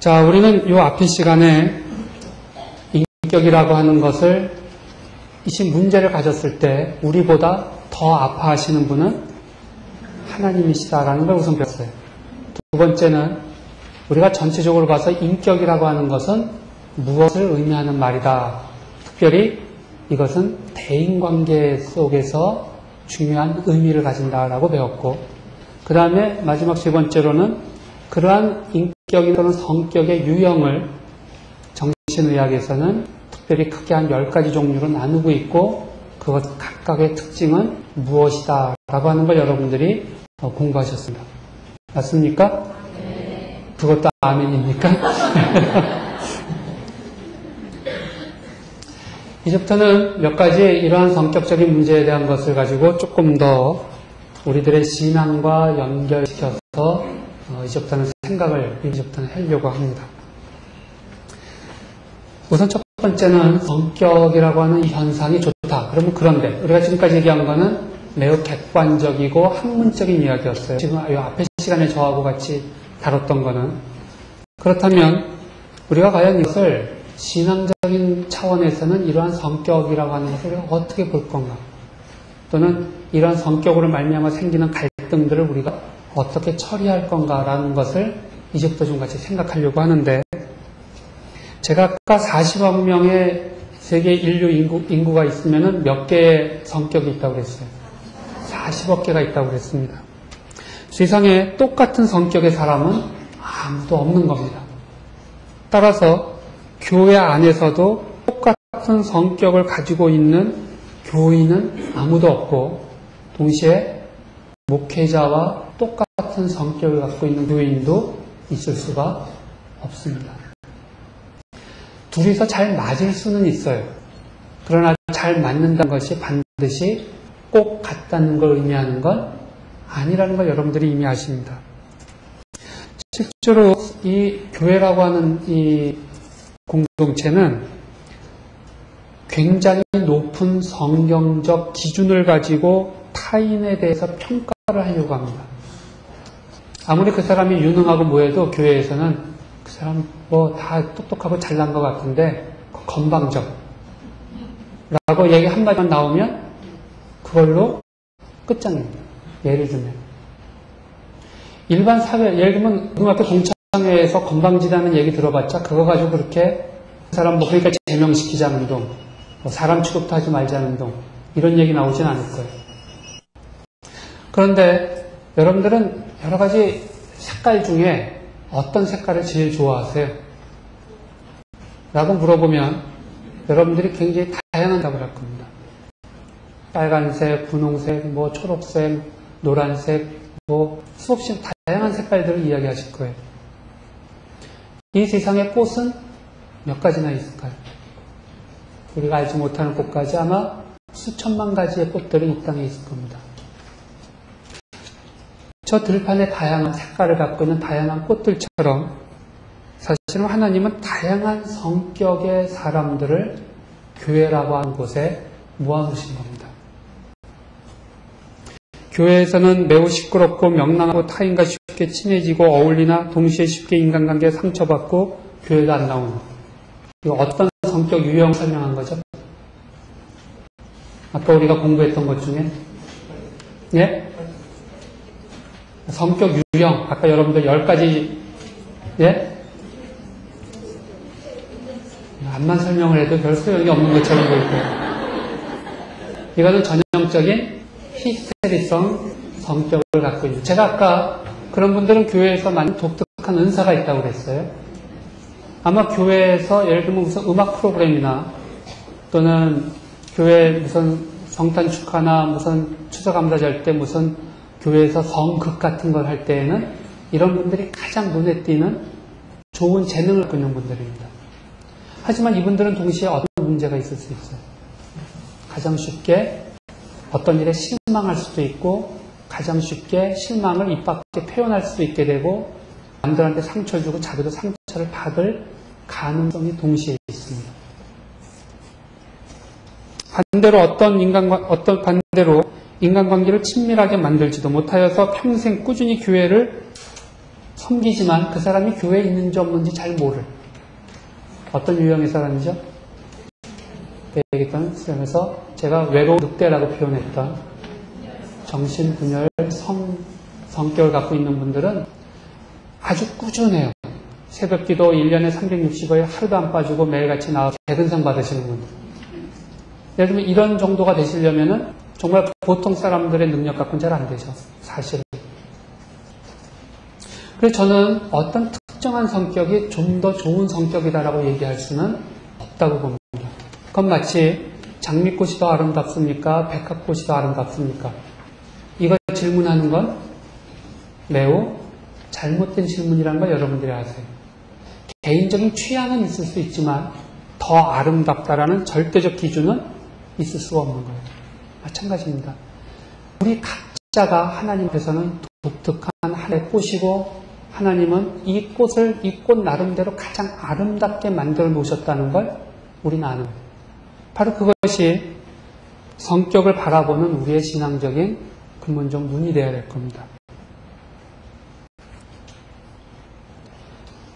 자, 우리는 이 앞의 시간에 인격이라고 하는 것을 이 문제를 가졌을 때 우리보다 더 아파하시는 분은 하나님이시다라는 걸 우선 배웠어요. 두 번째는 우리가 전체적으로 봐서 인격이라고 하는 것은 무엇을 의미하는 말이다. 특별히 이것은 대인관계 속에서 중요한 의미를 가진다라고 배웠고, 그 다음에 마지막 세 번째로는 그러한 인격이 또는 성격의 유형을 정신의학에서는 특별히 크게 한 10가지 종류로 나누고 있고, 그것 각각의 특징은 무엇이다 라고 하는 걸 여러분들이 공부하셨습니다. 맞습니까? 네. 그것도 아멘입니까? 이제부터는 몇 가지 이러한 성격적인 문제에 대한 것을 가지고 조금 더 우리들의 신앙과 연결시켜서 이제부터는 생각을 이제부터는 하려고 합니다. 우선 첫 번째는 성격이라고 하는 현상이 좋다. 그러면 그런데 우리가 지금까지 얘기한 거는 매우 객관적이고 학문적인 이야기였어요. 지금 이 앞에 시간에 저하고 같이 다뤘던 거는. 그렇다면 우리가 과연 이것을 신앙적인 차원에서는 이러한 성격이라고 하는 것을 우리가 어떻게 볼 건가? 또는 이러한 성격으로 말미암아 생기는 갈등들을 우리가 어떻게 처리할 건가라는 것을 이제부터 좀 같이 생각하려고 하는데, 제가 아까 40억 명의 세계 인류 인구가 있으면 몇 개의 성격이 있다고 그랬어요? 40억 개가 있다고 그랬습니다. 세상에 똑같은 성격의 사람은 아무도 없는 겁니다. 따라서 교회 안에서도 똑같은 성격을 가지고 있는 교인은 아무도 없고, 동시에 목회자와 똑같은 성격을 갖고 있는 교인도 있을 수가 없습니다. 둘이서 잘 맞을 수는 있어요. 그러나 잘 맞는다는 것이 반드시 꼭 같다는 걸 의미하는 건 아니라는 걸 여러분들이 이미 아십니다. 실제로 이 교회라고 하는 이 공동체는 굉장히 높은 성경적 기준을 가지고 타인에 대해서 평가를 하려고 합니다. 아무리 그 사람이 유능하고 뭐해도 교회에서는 그 사람 뭐 다 똑똑하고 잘난 것 같은데 건방져 라고 얘기 한마디만 나오면 그걸로 끝장입니다. 예를 들면 일반 사회, 예를 들면 고등학교 동창회에서 건방지다는 얘기 들어봤자 그거 가지고 그렇게 그 사람 뭐 그러니까 제명시키자는 둥, 뭐 사람 취급도 하지 말자는 둥, 이런 얘기 나오진 않을 거예요. 그런데 여러분들은 여러 가지 색깔 중에 어떤 색깔을 제일 좋아하세요? 라고 물어보면 여러분들이 굉장히 다양한 답을 할 겁니다. 빨간색, 분홍색, 뭐 초록색, 노란색, 뭐 수없이 다양한 색깔들을 이야기하실 거예요. 이 세상의 꽃은 몇 가지나 있을까요? 우리가 알지 못하는 꽃까지 아마 수천만 가지의 꽃들이 이 땅에 있을 겁니다. 저 들판에 다양한 색깔을 갖고 있는 다양한 꽃들처럼 사실은 하나님은 다양한 성격의 사람들을 교회라고 하는 곳에 모아놓으신 겁니다. 교회에서는 매우 시끄럽고 명랑하고 타인과 쉽게 친해지고 어울리나 동시에 쉽게 인간관계에 상처받고 교회가 안 나오는, 이거 어떤 성격 유형 설명한 거죠? 아까 우리가 공부했던 것 중에 예? 성격 유형, 아까 여러분들 10가지, 예? 암만 설명을 해도 별 소용이 없는 것처럼 보일 거예요. 이거는 전형적인 히스테리성 성격을 갖고 있는. 제가 아까 그런 분들은 교회에서 많이 독특한 은사가 있다고 그랬어요. 아마 교회에서 예를 들면 무슨 음악 프로그램이나 또는 교회 무슨 성탄 축하나 무슨 추석 감사절 때 무슨 교회에서 성극 같은 걸 할 때에는 이런 분들이 가장 눈에 띄는 좋은 재능을 갖고 있는 분들입니다. 하지만 이분들은 동시에 어떤 문제가 있을 수 있어요. 가장 쉽게 어떤 일에 실망할 수도 있고, 가장 쉽게 실망을 입 밖에 표현할 수도 있게 되고, 남들한테 상처를 주고 자기도 상처를 받을 가능성이 동시에 있습니다. 반대로 반대로 인간관계를 친밀하게 만들지도 못하여서 평생 꾸준히 교회를 섬기지만 그 사람이 교회에 있는지 없는지 잘 모를 어떤 유형의 사람이죠? 얘기했던 수련에서 제가 외로운 늑대라고 표현했던 정신분열 성격을 갖고 있는 분들은 아주 꾸준해요. 새벽기도 1년에 365일 하루도 안 빠지고 매일같이 나와서 개근상 받으시는 분들. 예를 들면 이런 정도가 되시려면은 정말 보통 사람들의 능력 갖고는 잘 안 되죠. 사실은. 그래서 저는 어떤 특정한 성격이 좀 더 좋은 성격이다라고 얘기할 수는 없다고 봅니다. 그건 마치 장미꽃이 더 아름답습니까? 백합꽃이 더 아름답습니까? 이걸 질문하는 건 매우 잘못된 질문이라는 걸 여러분들이 아세요. 개인적인 취향은 있을 수 있지만 더 아름답다라는 절대적 기준은 있을 수가 없는 거예요. 마찬가지입니다. 우리 각자가 하나님 앞에서는 독특한 하나의 꽃이고 하나님은 이 꽃을 이 꽃 나름대로 가장 아름답게 만들어 놓으셨다는 걸 우리는 아는 거예요. 바로 그것이 성격을 바라보는 우리의 신앙적인 근본적 눈이 되어야 될 겁니다.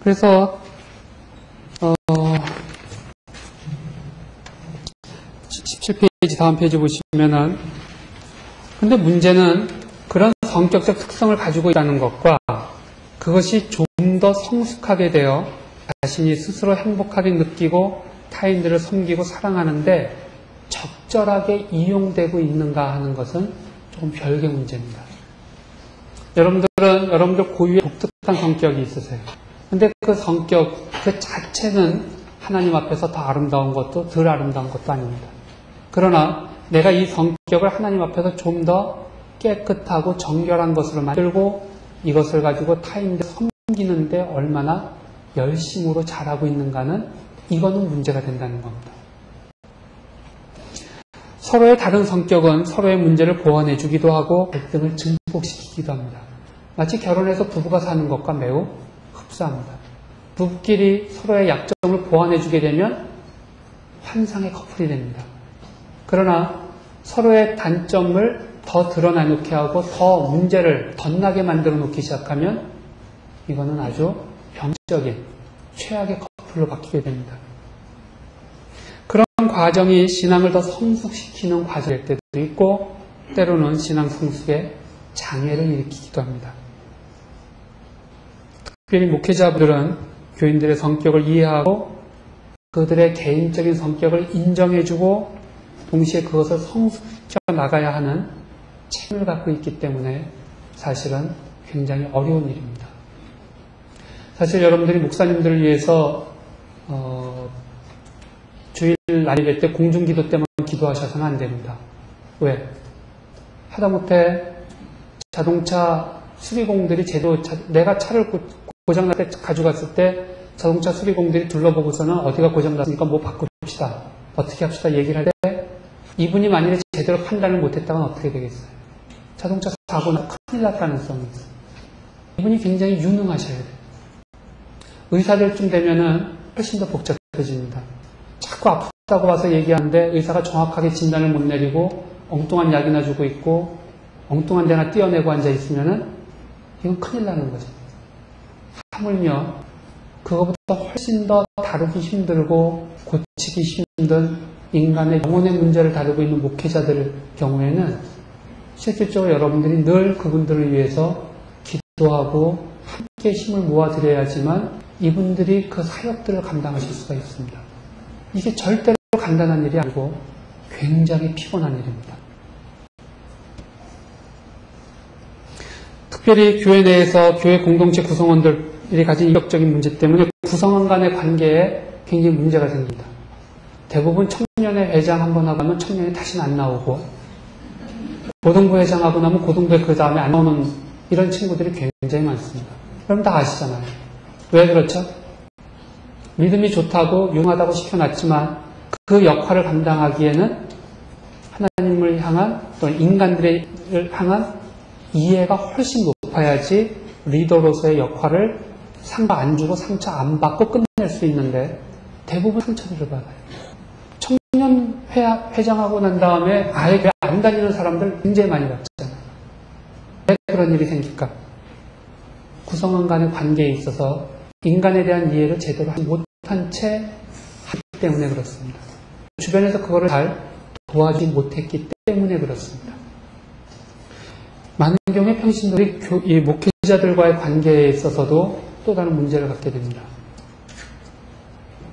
그래서 17페이지 다음 페이지 보시면은 근데 문제는 그런 성격적 특성을 가지고 있다는 것과 그것이 좀 더 성숙하게 되어 자신이 스스로 행복하게 느끼고 타인들을 섬기고 사랑하는데 적절하게 이용되고 있는가 하는 것은 조금 별개 문제입니다. 여러분들 고유의 독특한 성격이 있으세요. 근데 그 성격 그 자체는 하나님 앞에서 더 아름다운 것도 덜 아름다운 것도 아닙니다. 그러나 내가 이 성격을 하나님 앞에서 좀 더 깨끗하고 정결한 것으로 만들고 이것을 가지고 타인들 섬기는데 얼마나 열심으로 잘하고 있는가는 이거는 문제가 된다는 겁니다. 서로의 다른 성격은 서로의 문제를 보완해 주기도 하고 갈등을 증폭시키기도 합니다. 마치 결혼해서 부부가 사는 것과 매우 흡사합니다. 부부끼리 서로의 약점을 보완해 주게 되면 환상의 커플이 됩니다. 그러나 서로의 단점을 더 드러나놓게 하고 더 문제를 덧나게 만들어 놓기 시작하면 이거는 아주 병적인 최악의 커플로 바뀌게 됩니다. 그런 과정이 신앙을 더 성숙시키는 과정일 때도 있고 때로는 신앙 성숙에 장애를 일으키기도 합니다. 특별히 목회자분들은 교인들의 성격을 이해하고 그들의 개인적인 성격을 인정해주고 동시에 그것을 성숙시켜 나가야 하는 책임을 갖고 있기 때문에 사실은 굉장히 어려운 일입니다. 사실 여러분들이 목사님들을 위해서 주일 날일 때 공중기도 때만 기도하셔서는 안 됩니다. 왜? 하다못해 자동차 수리공들이 내가 차를 고장날 때 가져갔을 때 자동차 수리공들이 둘러보고서는 어디가 고장났으니까 뭐 바꿉시다. 어떻게 합시다 얘기를 할 때 이분이 만일에 제대로 판단을 못했다면 어떻게 되겠어요? 자동차 사고나 큰일 날 가능성이 있어요. 이분이 굉장히 유능하셔야 돼요. 의사들쯤 되면은 훨씬 더 복잡해집니다. 자꾸 아프다고 와서 얘기하는데 의사가 정확하게 진단을 못 내리고 엉뚱한 약이나 주고 있고 엉뚱한 데나 띄어내고 앉아 있으면은 이건 큰일 나는 거죠. 하물며 그거보다 훨씬 더 다루기 힘들고 고치기 힘든 인간의 영혼의 문제를 다루고 있는 목회자들 경우에는 실질적으로 여러분들이 늘 그분들을 위해서 기도하고 함께 힘을 모아드려야지만 이분들이 그 사역들을 감당하실 수가 있습니다. 이게 절대로 간단한 일이 아니고 굉장히 피곤한 일입니다. 특별히 교회 내에서 교회 공동체 구성원들이 가진 인격적인 문제 때문에 구성원 간의 관계에 굉장히 문제가 생깁니다. 대부분 청년회 회장 한번 하고 나면 청년이 다시는 안 나오고 고등부 회장 하고 나면 고등부에 그 다음에 안 나오는 이런 친구들이 굉장히 많습니다. 여러분 다 아시잖아요. 왜 그렇죠? 믿음이 좋다고 융하다고 시켜놨지만 그 역할을 감당하기에는 하나님을 향한 또는 인간들을 향한 이해가 훨씬 높아야지 리더로서의 역할을 상처 안 주고 상처 안 받고 끝낼 수 있는데 대부분 상처를 받아요. 청년 회장하고 난 다음에 아예 교회 안 다니는 사람들 굉장히 많이 봤잖아요. 왜 그런 일이 생길까? 구성원 간의 관계에 있어서 인간에 대한 이해를 제대로 하지 못한 채 하기 때문에 그렇습니다. 주변에서 그거를 잘 도와주지 못했기 때문에 그렇습니다. 많은 경우에 평신도들이 이 목회자들과의 관계에 있어서도 또 다른 문제를 갖게 됩니다.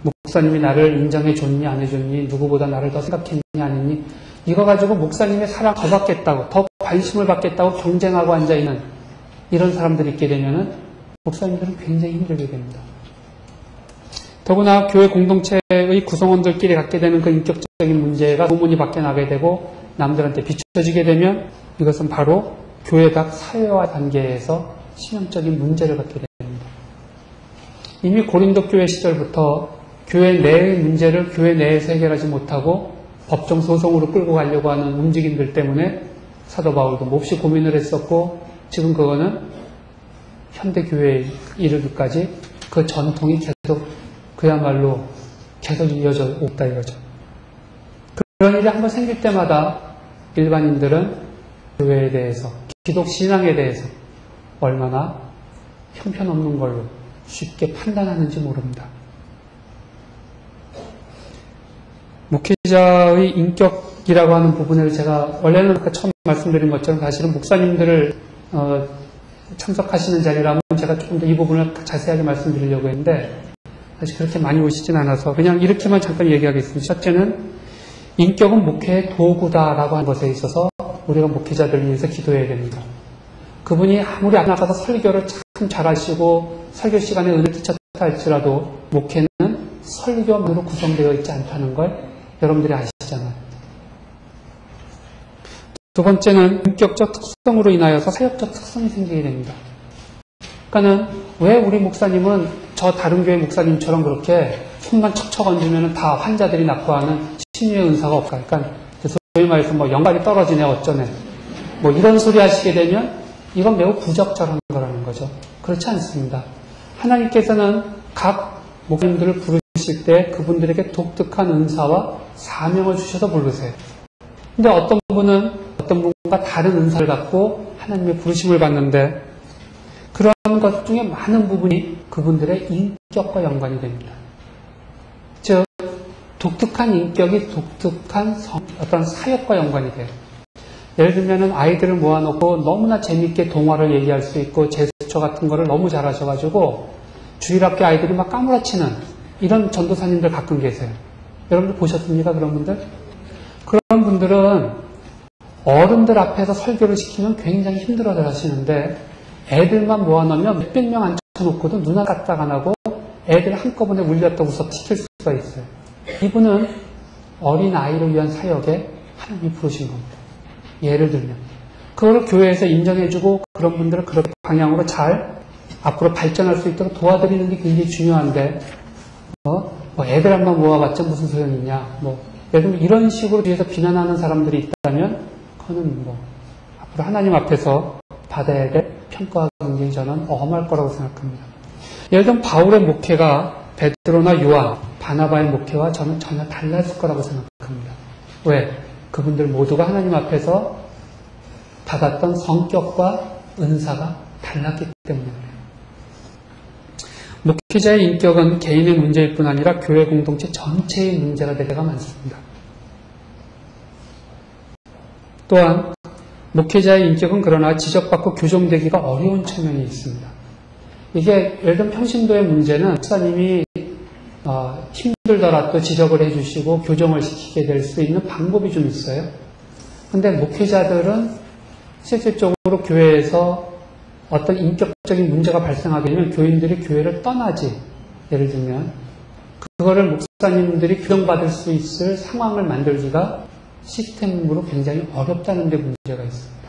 목사님이 나를 인정해줬니 안 해줬니, 누구보다 나를 더 생각했니 안 했니, 이거 가지고 목사님의 사랑 더 받겠다고, 더 관심을 받겠다고 경쟁하고 앉아있는 이런 사람들이 있게 되면은 목사님들은 굉장히 힘들게 됩니다. 더구나 교회 공동체의 구성원들끼리 갖게 되는 그 인격적인 문제가 소문이 밖에 나게 되고 남들한테 비춰지게 되면 이것은 바로 교회가 사회와 관계에서 신앙적인 문제를 갖게 됩니다. 이미 고린도 교회 시절부터 교회 내의 문제를 교회 내에서 해결하지 못하고 법정 소송으로 끌고 가려고 하는 움직임들 때문에 사도 바울도 몹시 고민을 했었고, 지금 그거는 현대 교회에 이르기까지 그 전통이 계속 그야말로 계속 이어져 없다 이거죠. 그런 일이 한번 생길 때마다 일반인들은 교회에 대해서, 기독 신앙에 대해서 얼마나 형편없는 걸로 쉽게 판단하는지 모릅니다. 목회자의 인격이라고 하는 부분을 제가 원래는 아까 처음 말씀드린 것처럼 사실은 목사님들을 참석하시는 자리라면 제가 조금 더 이 부분을 자세하게 말씀드리려고 했는데 사실 그렇게 많이 오시진 않아서 그냥 이렇게만 잠깐 얘기하겠습니다. 첫째는 인격은 목회의 도구다라고 하는 것에 있어서 우리가 목회자들을 위해서 기도해야 됩니다. 그분이 아무리 안 나가서 설교를 참 잘하시고 설교 시간에 은혜를 끼쳤다 할지라도 목회는 설교만으로 구성되어 있지 않다는 걸 여러분들이 아시잖아요. 두 번째는 인격적 특성으로 인하여서 사역적 특성이 생기게 됩니다. 그러니까는 왜 우리 목사님은 저 다른 교회 목사님처럼 그렇게 손만 척척 얹으면 다 환자들이 낫고 하는 신유의 은사가 없을까? 그러니까 소위 말해서 뭐 영감이 떨어지네 어쩌네 뭐 이런 소리 하시게 되면 이건 매우 부적절한 거라는 거죠. 그렇지 않습니다. 하나님께서는 각 목사님들을 부르실 때 그분들에게 독특한 은사와 사명을 주셔서 부르세요. 근데 어떤 분과 다른 은사를 갖고 하나님의 부르심을 받는데 그런 것 중에 많은 부분이 그분들의 인격과 연관이 됩니다. 즉 독특한 인격이 독특한 어떤 사역과 연관이 돼요. 예를 들면 아이들을 모아놓고 너무나 재밌게 동화를 얘기할 수 있고 제스처 같은 거를 너무 잘하셔가지고 주일학교 아이들이 막 까무라치는 이런 전도사님들 가끔 계세요. 여러분들 보셨습니까? 그런 분들? 그런 분들은 어른들 앞에서 설교를 시키면 굉장히 힘들어들 하시는데 애들만 모아놓으면 몇백 명 앉혀놓고도 눈 까딱 안 하고 애들 한꺼번에 울렸다 웃었다 시킬 수가 있어요. 이분은 어린 아이를 위한 사역에 하나님이 부르신 겁니다. 예를 들면 그거를 교회에서 인정해주고 그런 분들을 그런 방향으로 잘 앞으로 발전할 수 있도록 도와드리는 게 굉장히 중요한데 뭐 애들 한번 모아봤자 무슨 소용이냐 예를 들면 이런 식으로 뒤에서 비난하는 사람들이 있다면 그거는 앞으로 하나님 앞에서 받아야 될 평가가 굉장히 저는 엄할 거라고 생각합니다. 예를 들면 바울의 목회가 베드로나 요한, 바나바의 목회와 저는 전혀 달랐을 거라고 생각합니다. 왜? 그분들 모두가 하나님 앞에서 받았던 성격과 은사가 달랐기 때문에 그래요. 목회자의 인격은 개인의 문제일 뿐 아니라 교회 공동체 전체의 문제가 될 때가 많습니다. 또한 목회자의 인격은 그러나 지적받고 교정되기가 어려운 측면이 있습니다. 이게 예를 들면 평신도의 문제는 목사님이 힘들더라도 지적을 해주시고 교정을 시키게 될 수 있는 방법이 좀 있어요. 근데 목회자들은 실질적으로 교회에서 어떤 인격적인 문제가 발생하게 되면 교인들이 교회를 떠나지. 예를 들면 그거를 목사님들이 교정받을 수 있을 상황을 만들기가 시스템으로 굉장히 어렵다는 데 문제가 있습니다.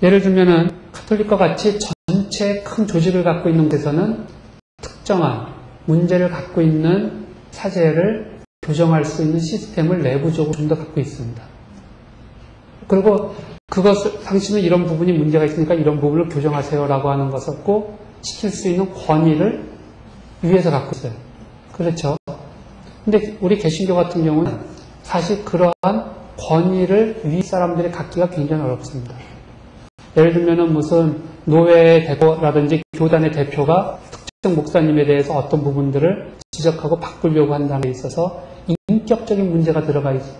예를 들면은 카톨릭과 같이 전체 큰 조직을 갖고 있는 곳에서는 특정한 문제를 갖고 있는 사제를 교정할 수 있는 시스템을 내부적으로 좀 더 갖고 있습니다. 그리고 당신은 이런 부분이 문제가 있으니까 이런 부분을 교정하세요라고 하는 것을 꼭 시킬 수 있는 권위를 위에서 갖고 있어요. 그렇죠? 근데 우리 개신교 같은 경우는 사실 그러한 권위를 위 사람들이 갖기가 굉장히 어렵습니다. 예를 들면은 무슨 노회 대표라든지 교단의 대표가 특정 목사님에 대해서 어떤 부분들을 지적하고 바꾸려고 한다는 데 있어서 인격적인 문제가 들어가 있어요.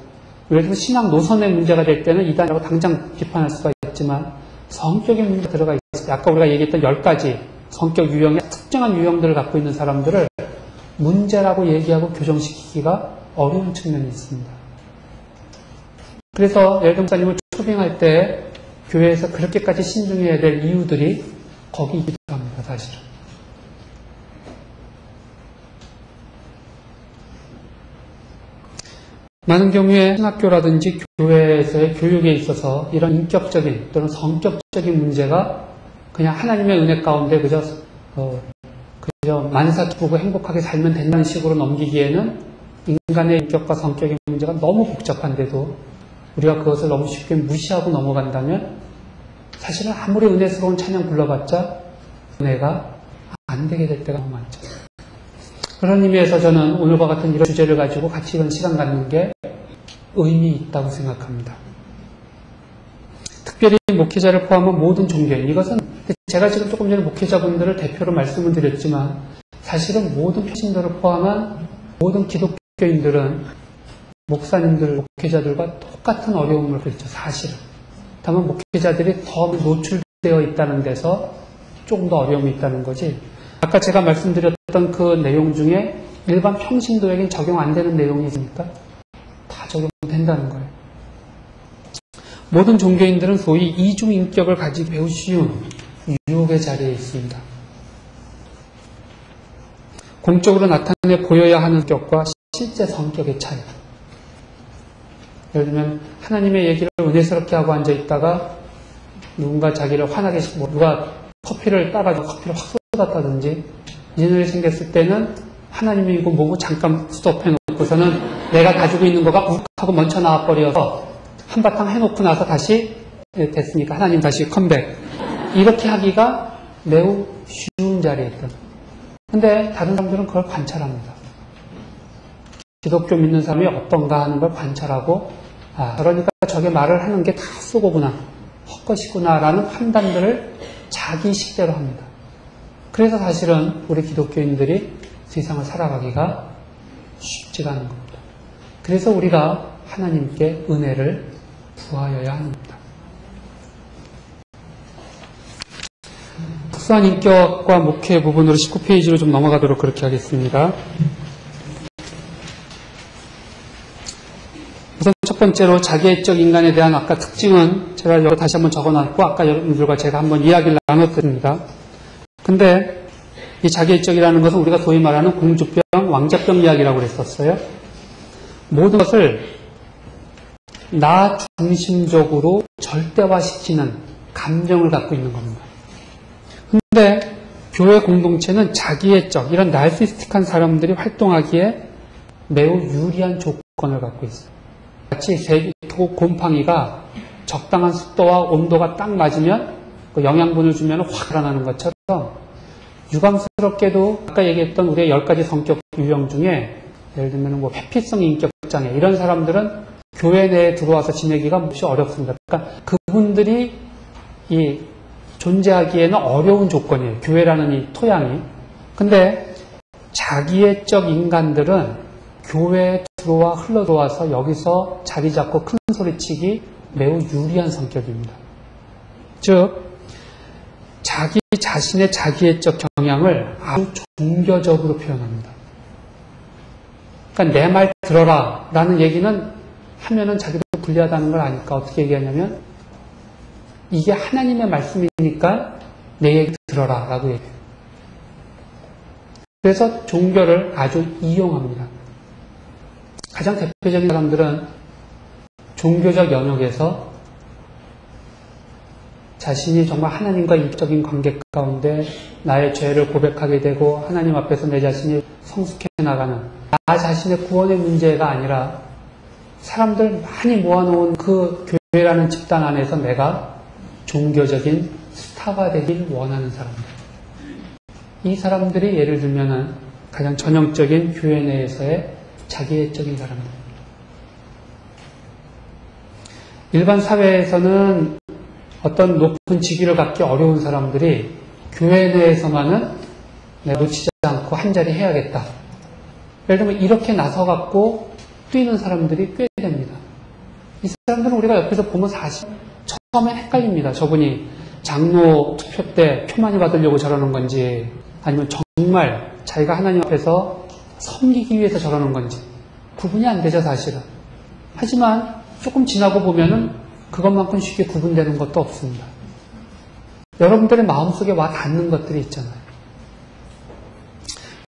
예를 들면 신앙 노선의 문제가 될 때는 이단이라고 당장 비판할 수가 있지만 성격의 문제가 들어가 있어요. 아까 우리가 얘기했던 10가지 성격 유형의 특정한 유형들을 갖고 있는 사람들을 문제라고 얘기하고 교정시키기가 어려운 측면이 있습니다. 그래서 예를 들면 목사님을 초빙할 때 교회에서 그렇게까지 신중해야 될 이유들이 거기 있기도 합니다. 사실은. 많은 경우에 신학교라든지 교회에서의 교육에 있어서 이런 인격적인 또는 성격적인 문제가 그냥 하나님의 은혜 가운데 그저 만사 기쁘고 행복하게 살면 된다는 식으로 넘기기에는 인간의 인격과 성격의 문제가 너무 복잡한데도 우리가 그것을 너무 쉽게 무시하고 넘어간다면 사실은 아무리 은혜스러운 찬양 불러봤자 은혜가 안 되게 될 때가 너무 많죠. 그런 의미에서 저는 오늘과 같은 이런 주제를 가지고 같이 이런 시간 갖는 게 의미 있다고 생각합니다. 특별히 목회자를 포함한 모든 종교인, 이것은 제가 지금 조금 전에 목회자분들을 대표로 말씀을 드렸지만 사실은 모든 표신들을 포함한 모든 기독교인들은 목사님들, 목회자들과 똑같은 어려움을 겪죠. 사실은. 다만 목회자들이 더 노출되어 있다는 데서 조금 더 어려움이 있다는 거지. 아까 제가 말씀드렸던 그 내용 중에 일반 평신도에겐 적용 안 되는 내용이 있으니까 다 적용된다는 거예요. 모든 종교인들은 소위 이중인격을 가지고 매우 쉬운 유혹의 자리에 있습니다. 공적으로 나타내 보여야 하는 성격과 실제 성격의 차이. 예를 들면 하나님의 얘기를 은혜스럽게 하고 앉아있다가 누군가 자기를 화나게 시키고 누가 커피를 따가지고 커피를 확 쏟았다든지 이런 일이 생겼을 때는 하나님이 이거 뭐고 잠깐 스톱해놓고서는 내가 가지고 있는 거가 욱 하고 먼저 나와버려서 한바탕 해놓고 나서 다시 됐으니까 하나님 다시 컴백. 이렇게 하기가 매우 쉬운 자리에 있다. 근데 다른 사람들은 그걸 관찰합니다. 기독교 믿는 사람이 어떤가 하는 걸 관찰하고 그러니까 저게 말을 하는 게 다 쓰고구나, 헛것이구나 라는 판단들을 자기 식대로 합니다. 그래서 사실은 우리 기독교인들이 세상을 살아가기가 쉽지가 않은 겁니다. 그래서 우리가 하나님께 은혜를 구하여야 합니다. 특수한 인격과 목회 부분으로 19페이지로 좀 넘어가도록 그렇게 하겠습니다. 우선 첫 번째로 자기애적 인간에 대한 아까 특징은 제가 여기 다시 한번 적어놨고 아까 여러분들과 제가 한번 이야기를 나눴습니다. 근데 이 자기애적이라는 것은 우리가 소위 말하는 공주병, 왕자병 이야기라고 그랬었어요. 모든 것을 나 중심적으로 절대화시키는 감정을 갖고 있는 겁니다. 근데 교회 공동체는 자기애적, 이런 나르시스틱한 사람들이 활동하기에 매우 유리한 조건을 갖고 있어요. 마치 곰팡이가 적당한 습도와 온도가 딱 맞으면 그 영양분을 주면 확 달아나는 것처럼 유감스럽게도 아까 얘기했던 우리의 10가지 성격 유형 중에 예를 들면 뭐 회피성 인격장애 이런 사람들은 교회 내에 들어와서 지내기가 몹시 어렵습니다. 그러니까 그분들이 이 존재하기에는 어려운 조건이에요. 교회라는 이 토양이. 근데 자기애적 인간들은 교회에 흘러 들어와서 여기서 자리 잡고 큰 소리치기 매우 유리한 성격입니다. 즉 자기 자신의 자기애적 경향을 아주 종교적으로 표현합니다. 그러니까 내 말 들어라 라는 얘기는 하면은 자기도 불리하다는 걸 아니까 어떻게 얘기하냐면 이게 하나님의 말씀이니까 내 얘기 들어라 라고 얘기해요. 그래서 종교를 아주 이용합니다. 가장 대표적인 사람들은 종교적 영역에서 자신이 정말 하나님과 인격적인 관계 가운데 나의 죄를 고백하게 되고 하나님 앞에서 내 자신이 성숙해 나가는 나 자신의 구원의 문제가 아니라 사람들 많이 모아놓은 그 교회라는 집단 안에서 내가 종교적인 스타가 되길 원하는 사람들. 이 사람들이 예를 들면은 가장 전형적인 교회 내에서의 자기애적인 사람들. 일반 사회에서는 어떤 높은 직위를 갖기 어려운 사람들이 교회 내에서만은 내가 놓치지 않고 한 자리 해야겠다. 예를 들면 이렇게 나서갖고 뛰는 사람들이 꽤 됩니다. 이 사람들은 우리가 옆에서 보면 사실 처음에 헷갈립니다. 저분이 장로 투표 때 표 많이 받으려고 저러는 건지 아니면 정말 자기가 하나님 앞에서 섬기기 위해서 저러는 건지 구분이 안 되죠, 사실은. 하지만 조금 지나고 보면은 그것만큼 쉽게 구분되는 것도 없습니다. 여러분들의 마음속에 와 닿는 것들이 있잖아요.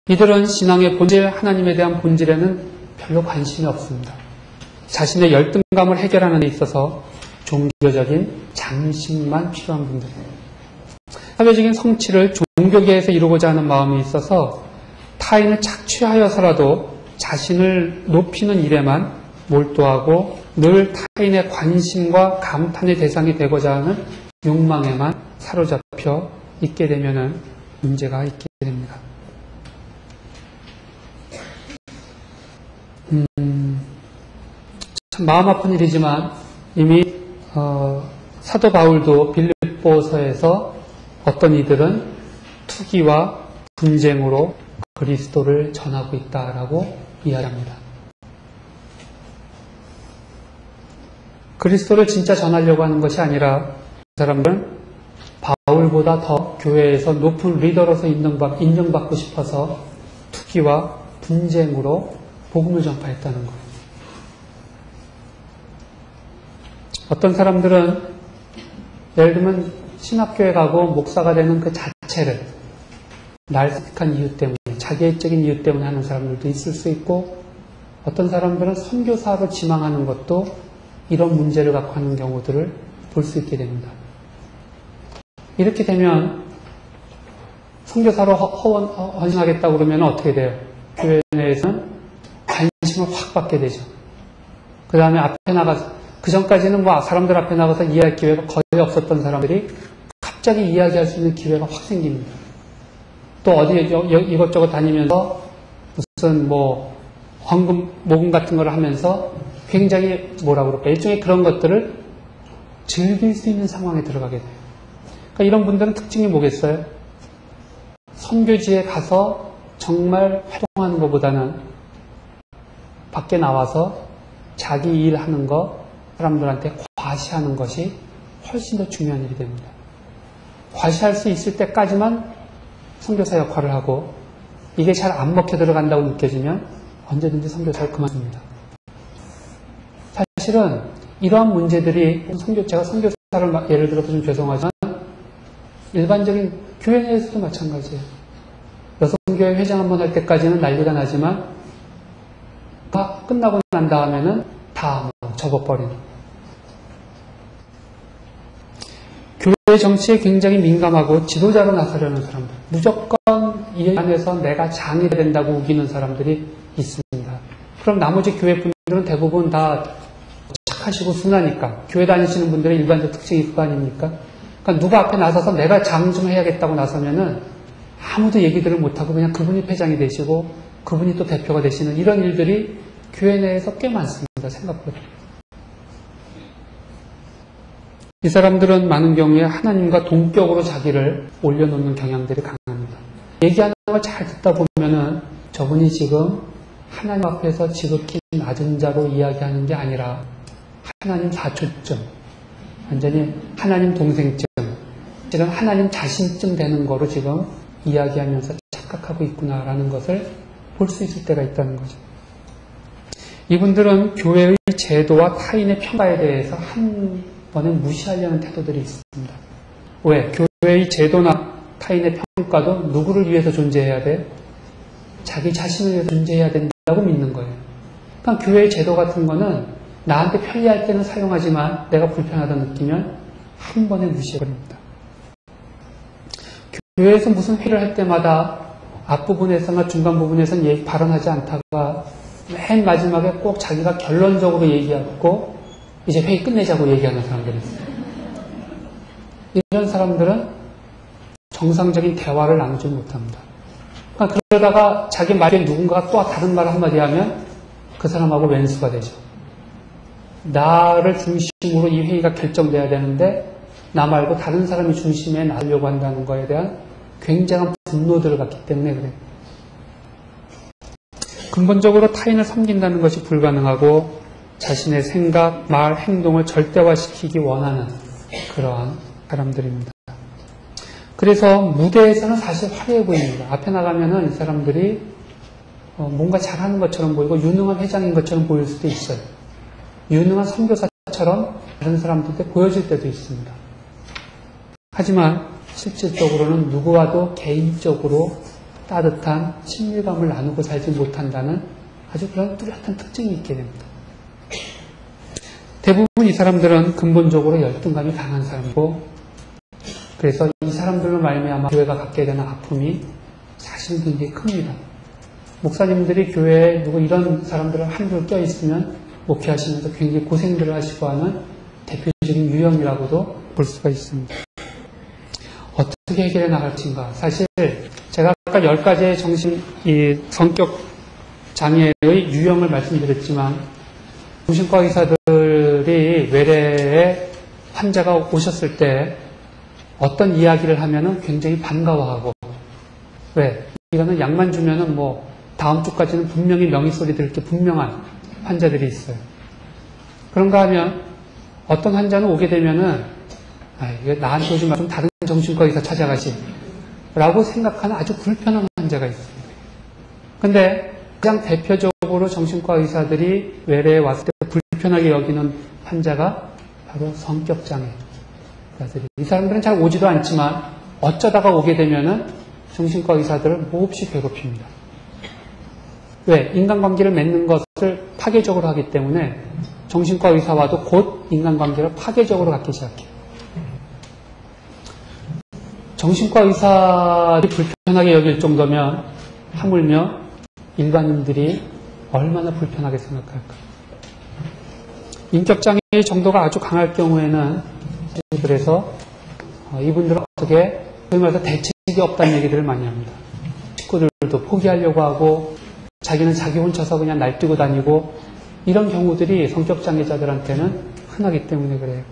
이들은 신앙의 본질, 하나님에 대한 본질에는 별로 관심이 없습니다. 자신의 열등감을 해결하는 데 있어서 종교적인 장식만 필요한 분들이에요. 사회적인 성취를 종교계에서 이루고자 하는 마음이 있어서 타인을 착취하여서라도 자신을 높이는 일에만 몰두하고 늘 타인의 관심과 감탄의 대상이 되고자 하는 욕망에만 사로잡혀 있게 되면 문제가 있게 됩니다. 참 마음 아픈 일이지만 이미 사도 바울도 빌립보서에서 어떤 이들은 투기와 분쟁으로 그리스도를 전하고 있다라고 이야기합니다. 그리스도를 진짜 전하려고 하는 것이 아니라 그 사람들은 바울보다 더 교회에서 높은 리더로서 인정받고 싶어서 투기와 분쟁으로 복음을 전파했다는 거예요. 어떤 사람들은 예를 들면 신학교에 가고 목사가 되는 그 자체를 날색한 이유 때문에, 자기애적인 이유 때문에 하는 사람들도 있을 수 있고, 어떤 사람들은 선교사로 지망하는 것도 이런 문제를 갖고 하는 경우들을 볼 수 있게 됩니다. 이렇게 되면 선교사로 헌신하겠다고 그러면 어떻게 돼요? 교회 내에서는 관심을 확 받게 되죠. 그 다음에 앞에 나가서, 그 전까지는 뭐 사람들 앞에 나가서 이해할 기회가 거의 없었던 사람들이 갑자기 이야기할 수 있는 기회가 확 생깁니다. 또 어디 이것저것 다니면서 무슨 뭐 헌금 모금 같은 걸 하면서 굉장히 뭐라고 그럴까, 일종의 그런 것들을 즐길 수 있는 상황에 들어가게 돼요. 그러니까 이런 분들은 특징이 뭐겠어요? 선교지에 가서 정말 활동하는 것보다는 밖에 나와서 자기 일하는 거 사람들한테 과시하는 것이 훨씬 더 중요한 일이 됩니다. 과시할 수 있을 때까지만 선교사 역할을 하고, 이게 잘 안 먹혀 들어간다고 느껴지면 언제든지 선교사를 그만둡니다. 사실은 이러한 문제들이 제가 선교사를 예를 들어서 좀 죄송하지만 일반적인 교회 내에서도 마찬가지예요. 여성교회 회장 한번 할 때까지는 난리가 나지만 끝나고 난 다음에는 다 접어버리는. 교회 정치에 굉장히 민감하고 지도자로 나서려는 사람들, 무조건 이 안에서 내가 장이 된다고 우기는 사람들이 있습니다. 그럼 나머지 교회 분들은 대부분 다 착하시고 순하니까, 교회 다니시는 분들의 일반적 특징이 그거 아닙니까? 그러니까 누가 앞에 나서서 내가 장 좀 해야겠다고 나서면은 아무도 얘기들을 못하고 그냥 그분이 회장이 되시고 그분이 또 대표가 되시는 이런 일들이 교회 내에서 꽤 많습니다. 생각보다. 이 사람들은 많은 경우에 하나님과 동격으로 자기를 올려놓는 경향들이 강합니다. 얘기하는 걸 잘 듣다 보면은 저분이 지금 하나님 앞에서 지극히 낮은 자로 이야기하는 게 아니라 하나님 사초점, 완전히 하나님 동생점, 실은 하나님 자신쯤 되는 거로 지금 이야기하면서 착각하고 있구나라는 것을 볼 수 있을 때가 있다는 거죠. 이분들은 교회의 제도와 타인의 평가에 대해서 한 번에 무시하려는 태도들이 있습니다. 왜? 교회의 제도나 타인의 평가도 누구를 위해서 존재해야 돼? 자기 자신을 위해서 존재해야 된다고 믿는 거예요. 그러니까 교회의 제도 같은 거는 나한테 편리할 때는 사용하지만 내가 불편하다 느끼면 한 번에 무시해버립니다. 교회에서 무슨 회의를 할 때마다 앞부분에서나 중간 부분에서는 발언하지 않다가 맨 마지막에 꼭 자기가 결론적으로 얘기하고 이제 회의 끝내자고 얘기하는 사람들이 있어요. 이런 사람들은 정상적인 대화를 나누지 못합니다. 그러니까 그러다가 자기 말에 누군가가 또 다른 말을 한마디 하면 그 사람하고 왼수가 되죠. 나를 중심으로 이 회의가 결정돼야 되는데 나 말고 다른 사람이 중심에 나으려고 한다는 거에 대한 굉장한 분노들을 갖기 때문에 그래요. 근본적으로 타인을 섬긴다는 것이 불가능하고 자신의 생각, 말, 행동을 절대화시키기 원하는 그러한 사람들입니다. 그래서 무대에서는 사실 화려해 보입니다. 앞에 나가면은 이 사람들이 뭔가 잘하는 것처럼 보이고 유능한 회장인 것처럼 보일 수도 있어요. 유능한 선교사처럼 다른 사람들한테 보여질 때도 있습니다. 하지만 실질적으로는 누구와도 개인적으로 따뜻한 친밀감을 나누고 살지 못한다는 아주 그런 뚜렷한 특징이 있게 됩니다. 대부분 이 사람들은 근본적으로 열등감이 강한 사람이고, 그래서 이 사람들로 말미암아 교회가 갖게 되는 아픔이 사실은 굉장히 큽니다. 목사님들이 교회에 누구 이런 사람들을 한둘 껴있으면 목회하시면서 굉장히 고생들을 하시고 하는 대표적인 유형이라고도 볼 수가 있습니다. 어떻게 해결해 나갈지인가. 사실 제가 아까 10가지의 성격 장애의 유형을 말씀드렸지만, 정신과 의사들이 외래에 환자가 오셨을 때 어떤 이야기를 하면은 굉장히 반가워하고, 왜? 이거는 약만 주면은 다음 주까지는 분명히 명의 소리 들을 게 분명한 환자들이 있어요. 그런가 하면 어떤 환자는 오게 되면은 이거 나한테 오지 말고 좀 다른 정신과 의사 찾아가지 라고 생각하는 아주 불편한 환자가 있어요. 근데 가장 대표적으로 정신과 의사들이 외래에 왔을 때 불편하게 여기는 환자가 바로 성격장애. 이 사람들은 잘 오지도 않지만 어쩌다가 오게 되면은 정신과 의사들을 몹시 괴롭힙니다. 왜? 인간관계를 맺는 것을 파괴적으로 하기 때문에 정신과 의사와도 곧 인간관계를 파괴적으로 갖기 시작해요. 정신과 의사들이 불편하게 여길 정도면 하물며 일반인들이 얼마나 불편하게 생각할까. 인격장애의 정도가 아주 강할 경우에는 그래서 이분들은 어떻게 소위 말해서 대책이 없다는 얘기들을 많이 합니다. 식구들도 포기하려고 하고 자기는 자기 혼자서 그냥 날뛰고 다니고 이런 경우들이 성격장애자들한테는 흔하기 때문에 그래요.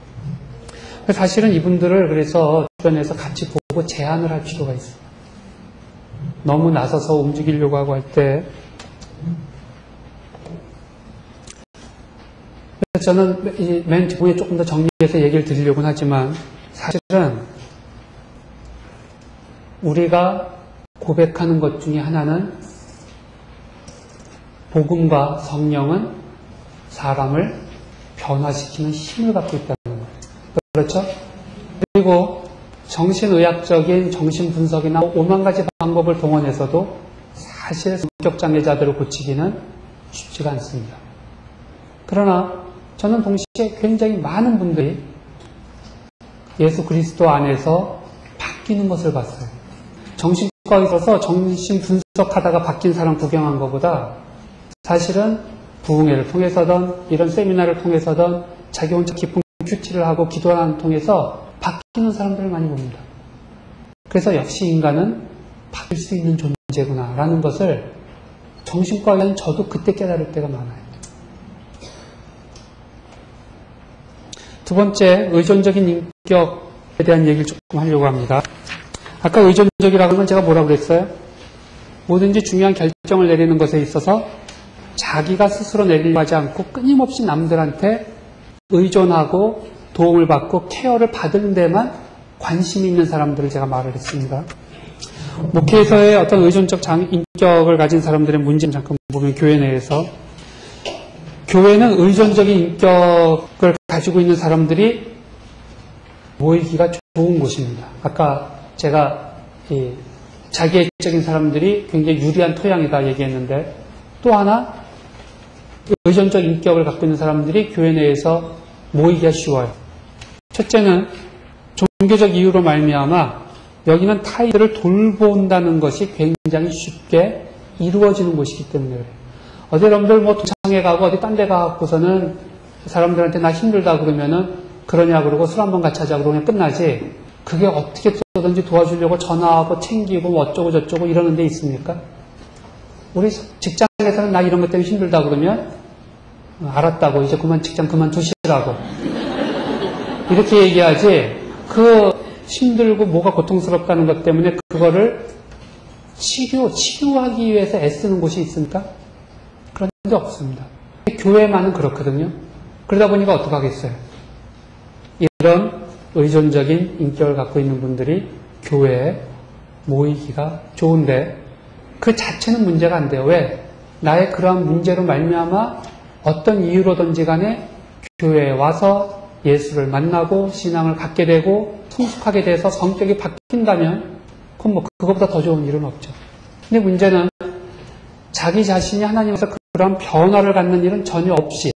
사실은 이분들을 그래서 주변에서 같이 보고 제한을 할 필요가 있어요. 너무 나서서 움직이려고 하고 할 때. 저는 맨 뒷부분에 조금 더 정리해서 얘기를 드리려고는 하지만 사실은 우리가 고백하는 것 중에 하나는 복음과 성령은 사람을 변화시키는 힘을 갖고 있다는 거예요. 그렇죠? 그리고 정신의학적인 정신분석이나 5만 가지 방법을 동원해서도 사실 성격장애자들을 고치기는 쉽지가 않습니다. 그러나 저는 동시에 굉장히 많은 분들이 예수 그리스도 안에서 바뀌는 것을 봤어요. 정신과에 있어서 정신 분석하다가 바뀐 사람 구경한 것보다 사실은 부흥회를 통해서든 이런 세미나를 통해서든 자기 혼자 깊은 큐티를 하고 기도하는 통해서 바뀌는 사람들을 많이 봅니다. 그래서 역시 인간은 바뀔 수 있는 존재구나 라는 것을 정신과에는 저도 그때 깨달을 때가 많아요. 두 번째, 의존적인 인격에 대한 얘기를 조금 하려고 합니다. 아까 의존적이라고 하는 건 제가 뭐라고 그랬어요? 뭐든지 중요한 결정을 내리는 것에 있어서 자기가 스스로 내리려고 하지 않고 끊임없이 남들한테 의존하고 도움을 받고 케어를 받는 데만 관심이 있는 사람들을 제가 말을 했습니다. 목회에서의 어떤 의존적 인격을 가진 사람들의 문제는 잠깐 보면 교회 내에서 교회는 의존적인 인격을 가지고 있는 사람들이 모이기가 좋은 곳입니다. 아까 제가 자기애적인 사람들이 굉장히 유리한 토양이다 얘기했는데 또 하나 의존적 인격을 갖고 있는 사람들이 교회 내에서 모이기가 쉬워요. 첫째는 종교적 이유로 말미암아 여기는 타인들을 돌본다는 것이 굉장히 쉽게 이루어지는 곳이기 때문에 그래요. 어디 여러분들 동창회 가고 어디 딴 데 가고서는 사람들한테 나 힘들다 그러면은 그러냐 그러고 술 한번 같이 하자 그러면 끝나지. 그게 어떻게 든지 도와주려고 전화하고 챙기고 뭐 어쩌고 저쩌고 이러는 데 있습니까? 우리 직장에서는 나 이런 것 때문에 힘들다 그러면 알았다고 이제 직장 그만두시라고 이렇게 얘기하지. 그 힘들고 뭐가 고통스럽다는 것 때문에 그거를 치유하기 위해서 애쓰는 곳이 있습니까? 그런 게 없습니다. 교회만은 그렇거든요. 그러다 보니까 어떡하겠어요? 이런 의존적인 인격을 갖고 있는 분들이 교회에 모이기가 좋은데 그 자체는 문제가 안 돼요. 왜? 나의 그러한 문제로 말미암아 어떤 이유로든지 간에 교회에 와서 예수를 만나고 신앙을 갖게 되고 성숙하게 돼서 성격이 바뀐다면 그건 뭐 그것보다 더 좋은 일은 없죠. 근데 문제는 자기 자신이 하나님께서 그런 변화를 갖는 일은 전혀 없이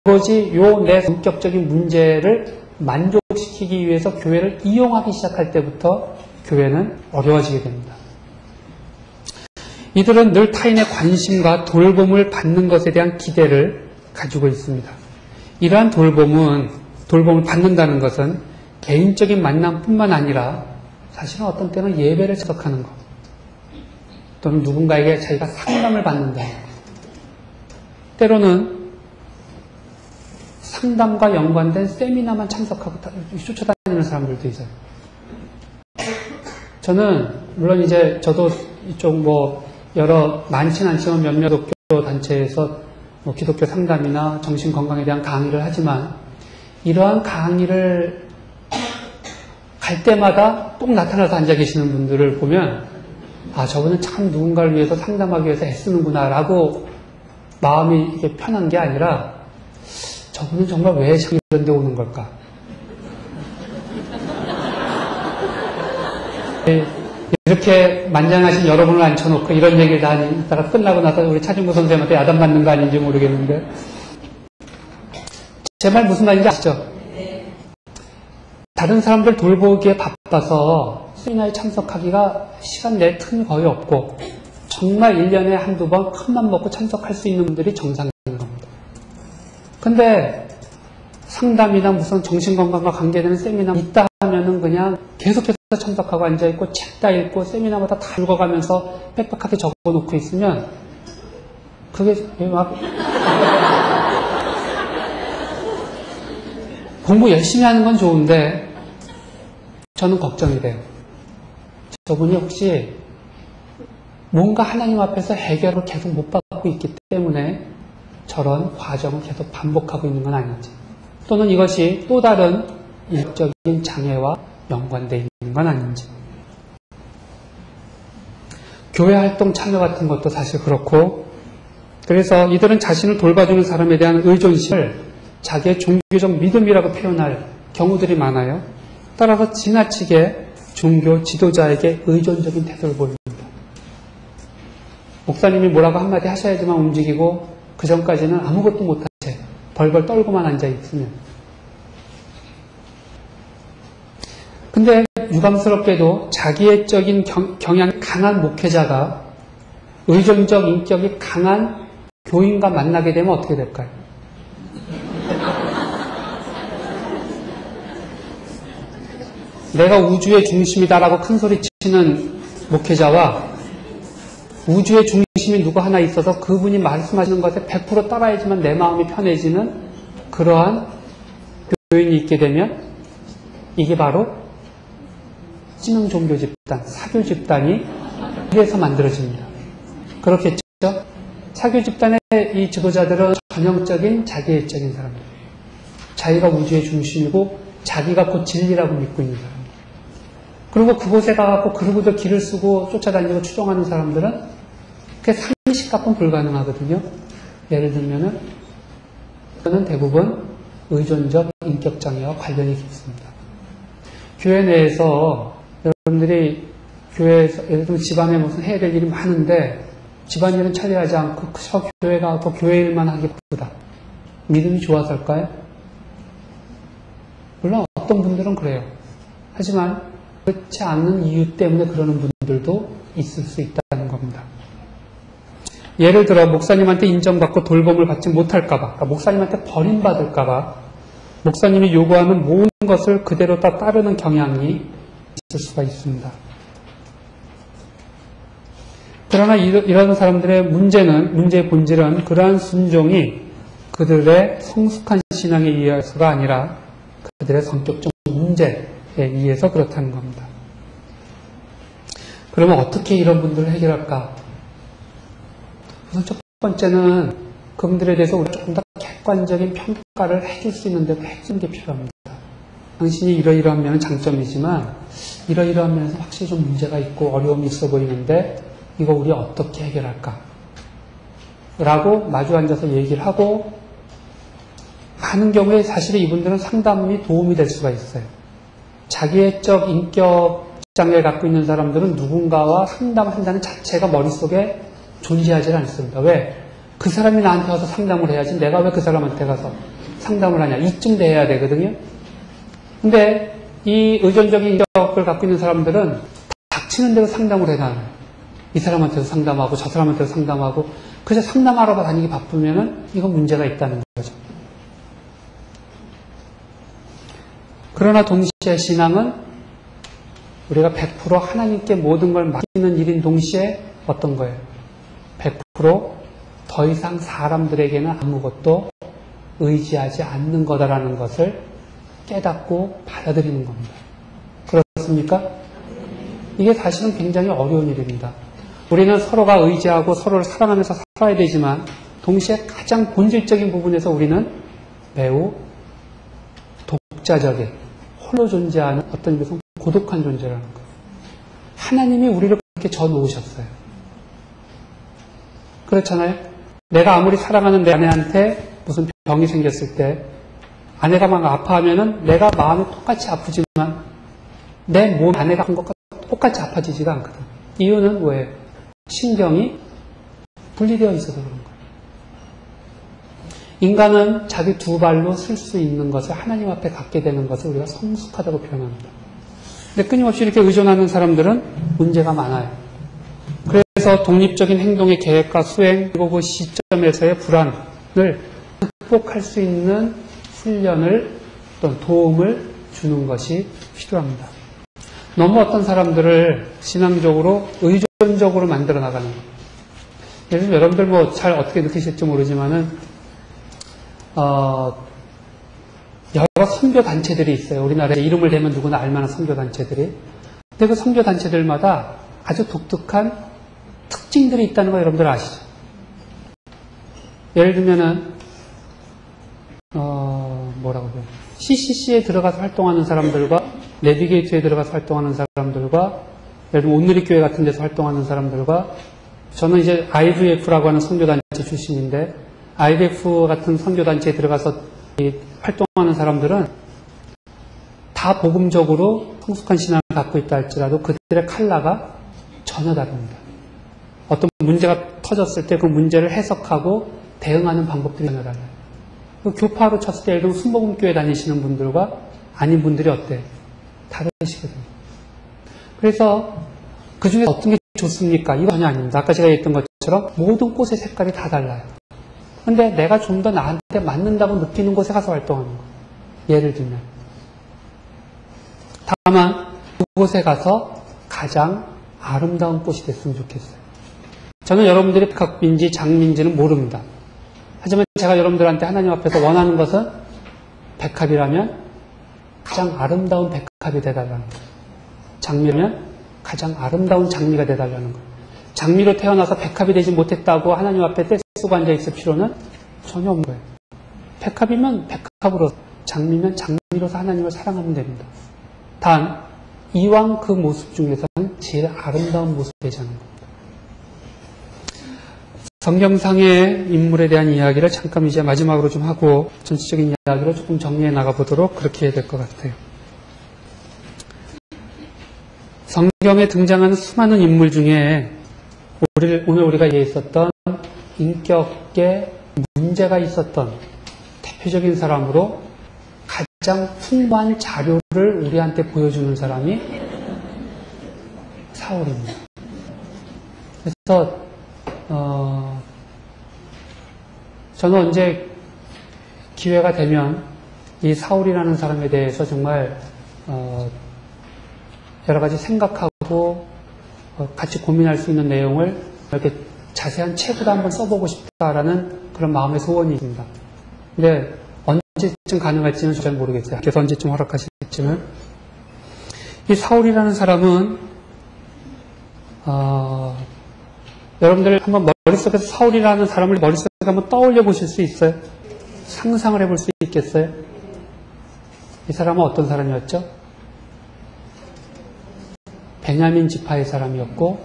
오로지 요 내 성격적인 문제를 만족시키기 위해서 교회를 이용하기 시작할 때부터 교회는 어려워지게 됩니다. 이들은 늘 타인의 관심과 돌봄을 받는 것에 대한 기대를 가지고 있습니다. 이러한 돌봄을 받는다는 것은 개인적인 만남뿐만 아니라 사실은 어떤 때는 예배를 참석하는 것 또는 누군가에게 자기가 상담을 받는다. 때로는 상담과 연관된 세미나만 참석하고 쫓아다니는 사람들도 있어요. 저는 물론 이제 저도 이쪽 많지는 않지만 몇몇 기독교 단체에서 기독교 상담이나 정신 건강에 대한 강의를 하지만 이러한 강의를 갈 때마다 꼭 나타나서 앉아 계시는 분들을 보면 저분은 참 누군가를 위해서 상담하기 위해서 애쓰는구나 라고 마음이 이렇게 편한 게 아니라 저분은 정말 왜 이런 데 오는 걸까? 이렇게 만장하신 여러분을 앉혀놓고 이런 얘기를 다 하다가 끝나고 나서 우리 차준구 선생님한테 야단맞는 거 아닌지 모르겠는데 제 말 무슨 말인지 아시죠? 다른 사람들 돌보기에 바빠서 세미나에 참석하기가 시간 낼 틈이 거의 없고 정말 1년에 한두 번 큰맘 먹고 참석할 수 있는 분들이 정상인 겁니다. 근데 상담이나 무슨 정신건강과 관계되는 세미나 있다 하면은 그냥 계속해서 참석하고 앉아있고 책 다 읽고 세미나마다 다 읽어가면서 빽빽하게 적어놓고 있으면 그게 막 공부 열심히 하는 건 좋은데 저는 걱정이 돼요. 저분이 혹시 뭔가 하나님 앞에서 해결을 계속 못 받고 있기 때문에 저런 과정을 계속 반복하고 있는 건 아닌지 또는 이것이 또 다른 인격적인 장애와 연관되어 있는 건 아닌지 교회 활동 참여 같은 것도 사실 그렇고 그래서 이들은 자신을 돌봐주는 사람에 대한 의존심을 자기의 종교적 믿음이라고 표현할 경우들이 많아요. 따라서 지나치게 종교 지도자에게 의존적인 태도를 보입니다. 목사님이 뭐라고 한마디 하셔야지만 움직이고 그 전까지는 아무것도 못한 채 벌벌 떨고만 앉아있으면 근데 유감스럽게도 자기애적인 경향이 강한 목회자가 의존적 인격이 강한 교인과 만나게 되면 어떻게 될까요? 내가 우주의 중심이다라고 큰소리 치는 목회자와 우주의 중심이 누구 하나 있어서 그분이 말씀하시는 것에 100% 따라야지만 내 마음이 편해지는 그러한 교인이 있게 되면 이게 바로 찌명 종교 집단, 사교 집단이 이래서 만들어집니다. 그렇겠죠? 사교 집단의 이 지도자들은 전형적인 자기애적인 사람들. 자기가 우주의 중심이고 자기가 곧 진리라고 믿고 있는 사람. 그리고 그곳에 가서 그러고도 길을 쓰고 쫓아다니고 추종하는 사람들은 그게 상식값은 불가능하거든요. 예를 들면은 저는 대부분 의존적 인격장애와 관련이 깊습니다. 교회 내에서 여러분들이 교회에서 예를 들면 집안에 무슨 해야 될 일이 많은데 집안일은 처리하지 않고 그저 교회 가고 교회 일만 하기 바쁘다. 믿음이 좋아서일까요? 물론 어떤 분들은 그래요. 하지만 그렇지 않는 이유 때문에 그러는 분들도 있을 수 있다는 겁니다. 예를 들어 목사님한테 인정받고 돌봄을 받지 못할까봐, 그러니까 목사님한테 버림받을까봐 목사님이 요구하는 모든 것을 그대로 다 따르는 경향이 있을 수가 있습니다. 그러나 이런 사람들의 문제의 본질은 그러한 순종이 그들의 성숙한 신앙에 의해서가 아니라 그들의 성격적 문제, 의해서 그렇다는 겁니다. 그러면 어떻게 이런 분들을 해결할까? 우선 첫 번째는 그분들에 대해서 우리가 조금 더 객관적인 평가를 해줄 수 있는데도 해주는 게 필요합니다. 당신이 이러이러한 면은 장점이지만 이러이러한 면에서 확실히 좀 문제가 있고 어려움이 있어 보이는데 이거 우리 어떻게 해결할까? 라고 마주 앉아서 얘기를 하고 많은 경우에 사실 이분들은 상담이 도움이 될 수가 있어요. 자기애적 인격 장애를 갖고 있는 사람들은 누군가와 상담한다는 자체가 머릿속에 존재하지 않습니다. 왜? 그 사람이 나한테 와서 상담을 해야지 내가 왜 그 사람한테 가서 상담을 하냐. 이쯤 돼야 되거든요. 근데 이 의존적인 인격을 갖고 있는 사람들은 닥치는 대로 상담을 해놔요. 이 사람한테도 상담하고 저 사람한테도 상담하고 그래서 상담하러 다니기 바쁘면은 이건 문제가 있다는 거죠. 그러나 동시에 신앙은 우리가 100% 하나님께 모든 걸 맡기는 일인 동시에 어떤 거예요? 100% 더 이상 사람들에게는 아무것도 의지하지 않는 거다라는 것을 깨닫고 받아들이는 겁니다. 그렇습니까? 이게 사실은 굉장히 어려운 일입니다. 우리는 서로가 의지하고 서로를 사랑하면서 살아야 되지만 동시에 가장 본질적인 부분에서 우리는 매우 독자적인 홀로 존재하는 어떤 의미에서 고독한 존재라는 거예요. 하나님이 우리를 그렇게 져놓으셨어요. 그렇잖아요. 내가 아무리 사랑하는 내 아내한테 무슨 병이 생겼을 때 아내가 막 아파하면은 내가 마음이 똑같이 아프지만 내 몸 아내가 한 것과 똑같이 아파지지가 않거든. 이유는 뭐예요? 신경이 분리되어 있어서 그런 거예요. 인간은 자기 두 발로 설 수 있는 것을 하나님 앞에 갖게 되는 것을 우리가 성숙하다고 표현합니다. 근데 끊임없이 이렇게 의존하는 사람들은 문제가 많아요. 그래서 독립적인 행동의 계획과 수행 그리고 그 시점에서의 불안을 극복할 수 있는 훈련을 또는 도움을 주는 것이 필요합니다. 너무 어떤 사람들을 신앙적으로 의존적으로 만들어 나가는 거예요. 예를 들면 여러분들 뭐 잘 어떻게 느끼실지 모르지만은 여러 선교단체들이 있어요. 우리나라에 이름을 대면 누구나 알만한 선교단체들이. 근데 그 선교단체들마다 아주 독특한 특징들이 있다는 거 여러분들 아시죠? 예를 들면은 뭐라고 해요? CCC에 들어가서 활동하는 사람들과 내비게이트에 들어가서 활동하는 사람들과 예를 들면 온누리교회 같은 데서 활동하는 사람들과 저는 이제 IVF라고 하는 선교단체 출신인데 IVF 같은 선교단체에 들어가서 활동하는 사람들은 다 복음적으로 성숙한 신앙을 갖고 있다 할지라도 그들의 컬러가 전혀 다릅니다. 어떤 문제가 터졌을 때 그 문제를 해석하고 대응하는 방법들이 전혀 달라요. 교파로 쳤을 때 예를 들면 순복음교회 다니시는 분들과 아닌 분들이 어때요? 다르시거든요. 그래서 그 중에 어떤 게 좋습니까? 이거 전혀 아닙니다. 아까 제가 얘기했던 것처럼 모든 꽃의 색깔이 다 달라요. 근데 내가 좀 더 나한테 맞는다고 느끼는 곳에 가서 활동하는 거예요. 예를 들면. 다만 그곳에 가서 가장 아름다운 꽃이 됐으면 좋겠어요. 저는 여러분들이 백학민지 장민지는 모릅니다. 하지만 제가 여러분들한테 하나님 앞에서 원하는 것은 백합이라면 가장 아름다운 백합이 되달라는 거예요. 장미라면 가장 아름다운 장미가 되달라는 거예요. 장미로 태어나서 백합이 되지 못했다고 하나님 앞에 떼쓰고 앉아있을 필요는 전혀 없는 거예요. 백합이면 백합으로, 장미면 장미로서 하나님을 사랑하면 됩니다. 단 이왕 그 모습 중에서는 제일 아름다운 모습이 되자는 겁니다. 성경상의 인물에 대한 이야기를 잠깐 이제 마지막으로 좀 하고 전체적인 이야기를 조금 정리해 나가보도록 그렇게 해야 될 것 같아요. 성경에 등장하는 수많은 인물 중에 오늘 우리가 얘기했었던 인격에 문제가 있었던 대표적인 사람으로 가장 풍부한 자료를 우리한테 보여주는 사람이 사울입니다. 그래서 저는 언제 기회가 되면 이 사울이라는 사람에 대해서 정말 여러 가지 생각하고 같이 고민할 수 있는 내용을 이렇게 자세한 책으로 한번 써보고 싶다라는 그런 마음의 소원이 있습니다. 근데 언제쯤 가능할지는 잘 모르겠어요. 그래서 언제쯤 허락하실지는. 이 사울이라는 사람은 여러분들 한번 머릿속에서 사울이라는 사람을 머릿속에 한번 떠올려 보실 수 있어요? 상상을 해볼 수 있겠어요? 이 사람은 어떤 사람이었죠? 베냐민 지파의 사람이었고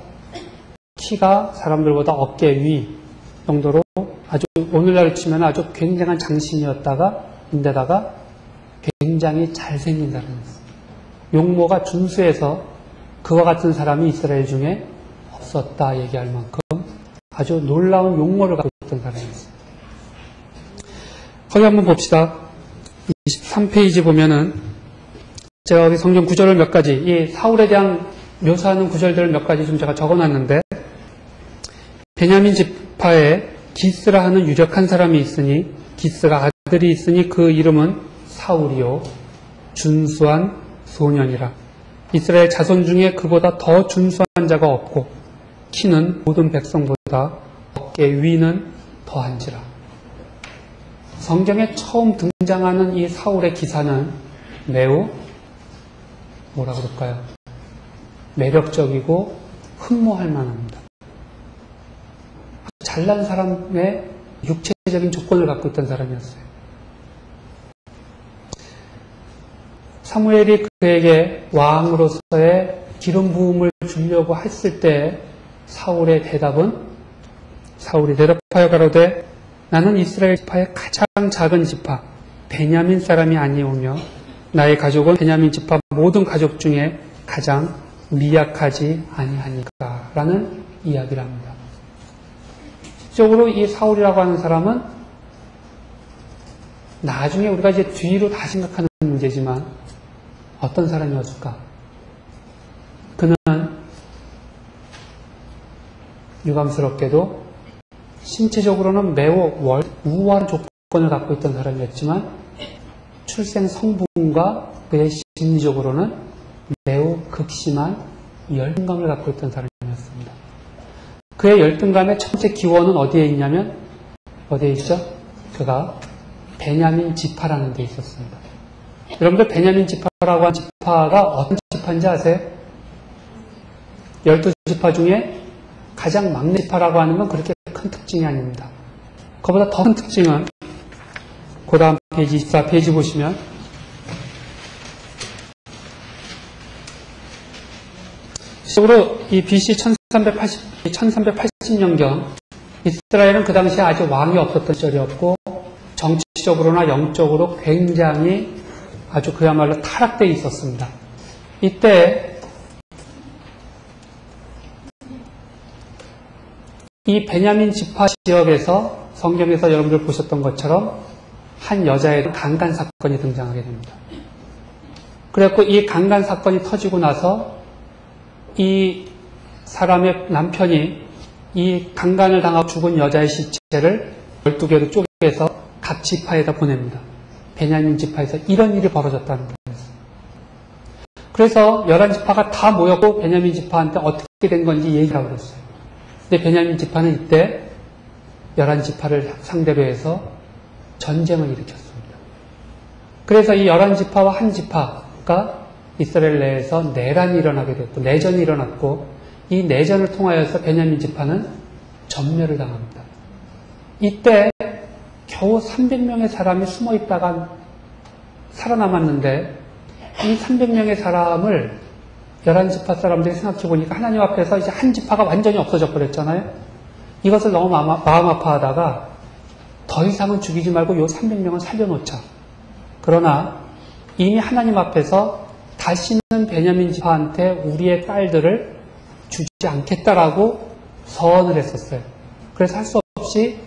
키가 사람들보다 어깨 위 정도로 아주 오늘날 치면 아주 굉장한 장신이었다가 인데다가 굉장히 잘생긴 사람이었어요. 용모가 준수해서 그와 같은 사람이 이스라엘 중에 없었다 얘기할 만큼 아주 놀라운 용모를 갖고 있던 사람이었어요. 거기 한번 봅시다. 23페이지 보면은 제가 여기 성경 구절을 몇 가지 이 사울에 대한 묘사하는 구절들을 몇 가지 좀 제가 적어놨는데 베냐민 지파에 기스라 하는 유력한 사람이 있으니 기스가 아들이 있으니 그 이름은 사울이요 준수한 소년이라. 이스라엘 자손 중에 그보다 더 준수한 자가 없고 키는 모든 백성보다 어깨 위는 더한지라. 성경에 처음 등장하는 이 사울의 기사는 매우 뭐라 그럴까요? 매력적이고 흠모할 만합니다. 잘난 사람의 육체적인 조건을 갖고 있던 사람이었어요. 사무엘이 그에게 왕으로서의 기름 부음을 주려고 했을 때 사울의 대답은 사울이 대답하여 가로되 나는 이스라엘 지파의 가장 작은 지파 베냐민 사람이 아니오며 나의 가족은 베냐민 지파 모든 가족 중에 가장 미약하지 아니하니까 라는 이야기를 합니다. 실적으로 이 사울이라고 하는 사람은 나중에 우리가 이제 뒤로 다 생각하는 문제지만 어떤 사람이었을까? 그는 유감스럽게도 신체적으로는 매우 우월한 조건을 갖고 있던 사람이었지만 출생 성분과 그의 심리적으로는 매우 극심한 열등감을 갖고 있던 사람이었습니다. 그의 열등감의 첫째 기원은 어디에 있냐면 어디에 있죠? 그가 베냐민 지파라는 데 있었습니다. 여러분들 베냐민 지파라고 한 지파가 어떤 지파인지 아세요? 12지파 중에 가장 막내 지파라고 하는 건 그렇게 큰 특징이 아닙니다. 그보다 더 큰 특징은 그 다음 페이지 24페이지 보시면 실적으로 이 BC 1380년경 이스라엘은 그 당시에 아직 왕이 없었던 시절이었고 정치적으로나 영적으로 굉장히 아주 그야말로 타락되어 있었습니다. 이때 이 베냐민 지파 지역에서 성경에서 여러분들 보셨던 것처럼 한 여자의 강간 사건이 등장하게 됩니다. 그래갖고 이 강간 사건이 터지고 나서 이 사람의 남편이 이 강간을 당하고 죽은 여자의 시체를 12개로 쪼개서 각 지파에다 보냅니다. 베냐민 지파에서 이런 일이 벌어졌다는 거예요. 그래서 11지파가 다 모였고 베냐민 지파한테 어떻게 된 건지 얘기하고 그랬어요. 근데 베냐민 지파는 이때 11지파를 상대로 해서 전쟁을 일으켰습니다. 그래서 이 11지파와 한 지파가 이스라엘 내에서 내란이 일어나게 됐고 내전이 일어났고 이 내전을 통하여서 베냐민 지파는 전멸을 당합니다. 이때 겨우 300명의 사람이 숨어 있다가 살아남았는데 이 300명의 사람을 11지파 사람들이 생각해 보니까 하나님 앞에서 이제 한 지파가 완전히 없어져 버렸잖아요. 이것을 너무 마음 아파하다가 더 이상은 죽이지 말고 요 300명은 살려놓자. 그러나 이미 하나님 앞에서 다시는 베냐민 지파한테 우리의 딸들을 주지 않겠다라고 서원을 했었어요. 그래서 할 수 없이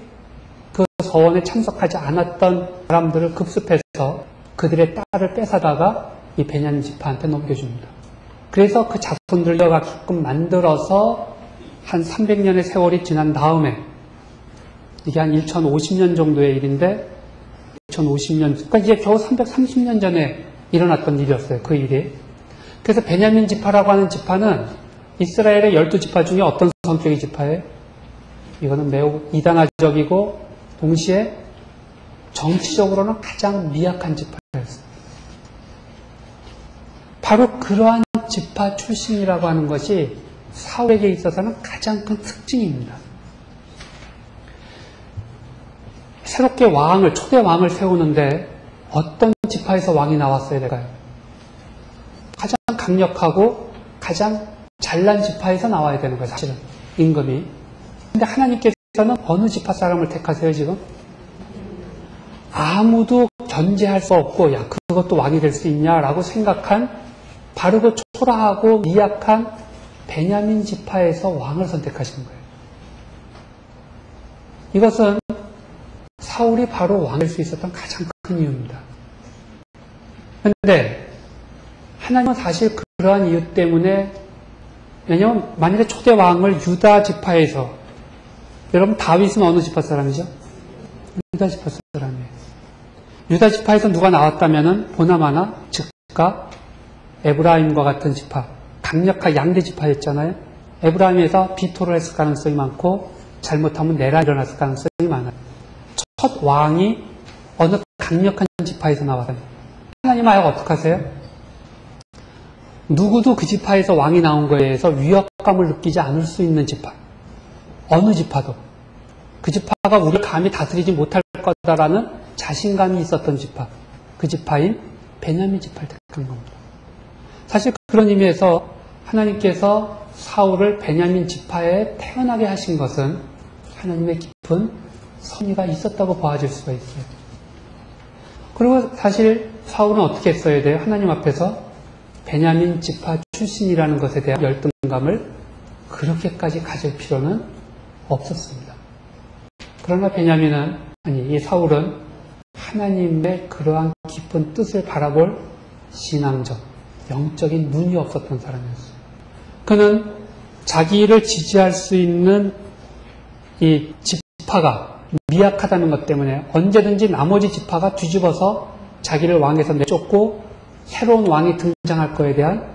그 서원에 참석하지 않았던 사람들을 급습해서 그들의 딸을 뺏어다가 이 베냐민 지파한테 넘겨줍니다. 그래서 그 자손들을 가끔 만들어서 한 300년의 세월이 지난 다음에 이게 한 1050년 정도의 일인데 1050년, 그러니까 이제 겨우 330년 전에 일어났던 일이었어요. 그 일이. 그래서 베냐민 지파라고 하는 지파는 이스라엘의 12지파 중에 어떤 성격의 지파예요? 이거는 매우 이단화적이고 동시에 정치적으로는 가장 미약한 지파였어요. 바로 그러한 지파 출신이라고 하는 것이 사울에게 있어서는 가장 큰 특징입니다. 새롭게 초대 왕을 세우는데 어떤 지파에서 왕이 나왔어야 될까요? 가장 강력하고 가장 잘난 지파에서 나와야 되는 거예요, 사실은. 임금이. 근데 하나님께서는 어느 지파 사람을 택하세요, 지금? 아무도 견제할 수 없고, 야, 그것도 왕이 될 수 있냐라고 생각한 바르고 초라하고 미약한 베냐민 지파에서 왕을 선택하시는 거예요. 이것은 사울이 바로 왕이 될 수 있었던 가장 큰 이유입니다. 그런데 하나님은 사실 그러한 이유 때문에, 왜냐하면 만일에 초대 왕을 유다 지파에서, 여러분 다윗은 어느 지파 사람이죠? 유다 지파 사람이에요. 유다 지파에서 누가 나왔다면은 보나마나 즉각 에브라임과 같은 지파, 강력한 양대 지파였잖아요. 에브라임에서 비토를 했을 가능성이 많고 잘못하면 내란이 일어났을 가능성이 많아요. 첫 왕이 어느 강력한 지파에서 나왔어요. 하나님 하여 어떻게 하세요? 누구도 그 지파에서 왕이 나온 거에 대해서 위협감을 느끼지 않을 수 있는 지파. 어느 지파도. 그 지파가 우리를 감히 다스리지 못할 거다라는 자신감이 있었던 지파. 그 지파인 베냐민 지파를 택한 겁니다. 사실 그런 의미에서 하나님께서 사울을 베냐민 지파에 태어나게 하신 것은 하나님의 깊은 섭리가 있었다고 보아질 수가 있어요. 그리고 사실 사울은 어떻게 했어야 돼요? 하나님 앞에서 베냐민 지파 출신이라는 것에 대한 열등감을 그렇게까지 가질 필요는 없었습니다. 그러나 이 사울은 하나님의 그러한 깊은 뜻을 바라볼 신앙적, 영적인 눈이 없었던 사람이었어요. 그는 자기를 지지할 수 있는 이 지파가 미약하다는 것 때문에 언제든지 나머지 지파가 뒤집어서 자기를 왕에서 내쫓고 새로운 왕이 등장할 거에 대한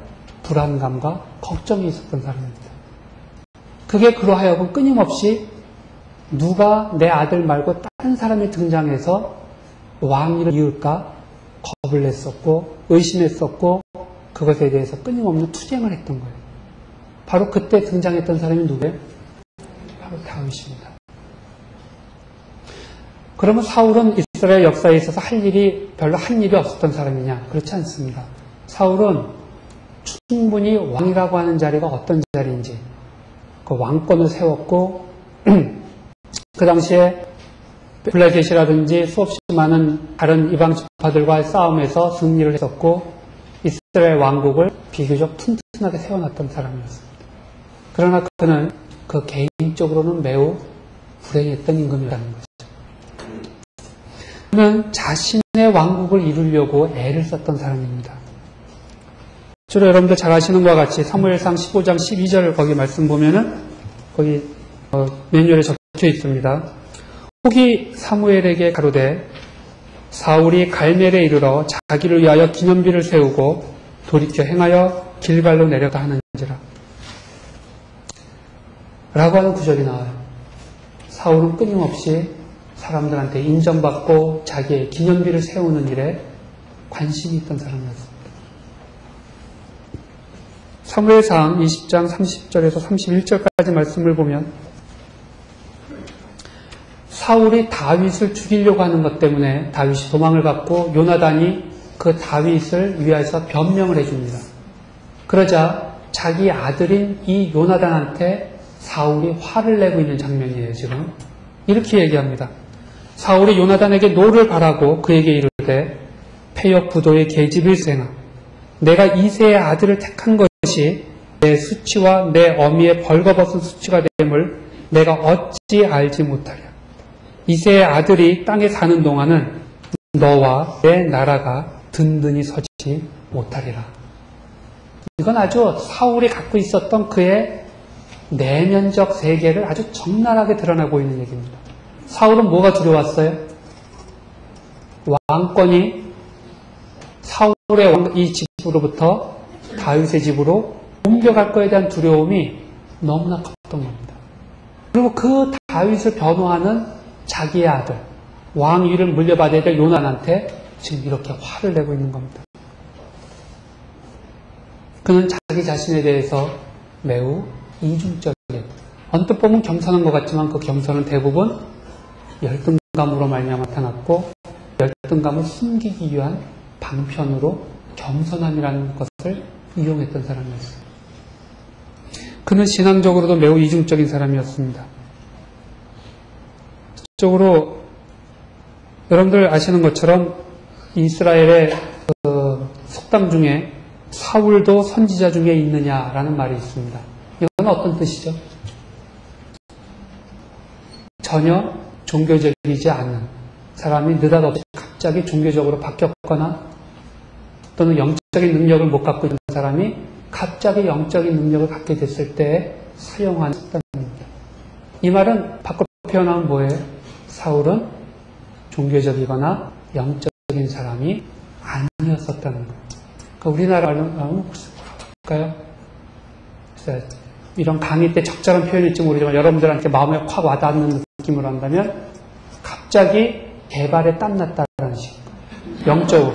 불안감과 걱정이 있었던 사람입니다. 그게 그러하여금 끊임없이 누가 내 아들 말고 다른 사람이 등장해서 왕위를 이을까 겁을 냈었고 의심했었고 그것에 대해서 끊임없는 투쟁을 했던 거예요. 바로 그때 등장했던 사람이 누구예요? 바로 다윗입니다. 그러면 사울은 이스라엘 역사에 있어서 별로 한 일이 없었던 사람이냐? 그렇지 않습니다. 사울은 충분히 왕이라고 하는 자리가 어떤 자리인지 그 왕권을 세웠고 그 당시에 블레셋이라든지 수없이 많은 다른 이방 지파들과의 싸움에서 승리를 했었고 이스라엘 왕국을 비교적 튼튼하게 세워놨던 사람이었습니다. 그러나 그는 그 개인적으로는 매우 불행했던 임금이라는 거죠. 그는 자신의 왕국을 이루려고 애를 썼던 사람입니다. 주로 여러분들 잘 아시는 것과 같이 사무엘상 15장 12절 거기 말씀 보면은 거기 매뉴얼에 적혀 있습니다. 혹이 사무엘에게 가로되 사울이 갈멜에 이르러 자기를 위하여 기념비를 세우고 돌이켜 행하여 길갈로 내려가 하는지라 라고 하는 구절이 나와요. 사울은 끊임없이 사람들한테 인정받고 자기의 기념비를 세우는 일에 관심이 있던 사람이었습니다. 사무엘상 20장 30절에서 31절까지 말씀을 보면 사울이 다윗을 죽이려고 하는 것 때문에 다윗이 도망을 갔고 요나단이 그 다윗을 위하여서 변명을 해줍니다. 그러자 자기 아들인 이 요나단한테 사울이 화를 내고 있는 장면이에요. 지금 이렇게 얘기합니다. 사울이 요나단에게 노를 바라고 그에게 이르되 패역 부도의 계집일생아 내가 이새의 아들을 택한 것이 내 수치와 내 어미의 벌거벗은 수치가 됨을 내가 어찌 알지 못하랴. 이새의 아들이 땅에 사는 동안은 너와 내 나라가 든든히 서지 못하리라. 이건 아주 사울이 갖고 있었던 그의 내면적 세계를 아주 적나라하게 드러나고 있는 얘기입니다. 사울은 뭐가 두려웠어요? 왕권이 사울의 이 집으로부터 다윗의 집으로 옮겨갈 거에 대한 두려움이 너무나 컸던 겁니다. 그리고 그 다윗을 변호하는 자기의 아들, 왕위를 물려받아야 될 요나단한테 지금 이렇게 화를 내고 있는 겁니다. 그는 자기 자신에 대해서 매우 이중적인, 언뜻 보면 겸손한 것 같지만 그 겸손은 대부분 열등감으로 말미암아 나타났고, 열등감을 숨기기 위한 방편으로 겸손함이라는 것을 이용했던 사람이었어요. 그는 신앙적으로도 매우 이중적인 사람이었습니다. 적으로 여러분들 아시는 것처럼 이스라엘의 속담 중에 사울도 선지자 중에 있느냐라는 말이 있습니다. 이건 어떤 뜻이죠? 전혀 종교적이지 않은 사람이 느닷없이 갑자기 종교적으로 바뀌었거나 또는 영적인 능력을 못 갖고 있는 사람이 갑자기 영적인 능력을 갖게 됐을 때 사용하는 속담입니다. 이 말은 바꿔 표현하면 뭐예요? 사울은 종교적이거나 영적인 사람이 아니었었다는 거예요. 그러니까 우리나라로 하면 볼까요? 이런 강의 때 적절한 표현일지 모르지만 여러분들한테 마음에 확 와닿는 느낌으로 한다면 갑자기 개발에 땀났다라는 식으로 영적으로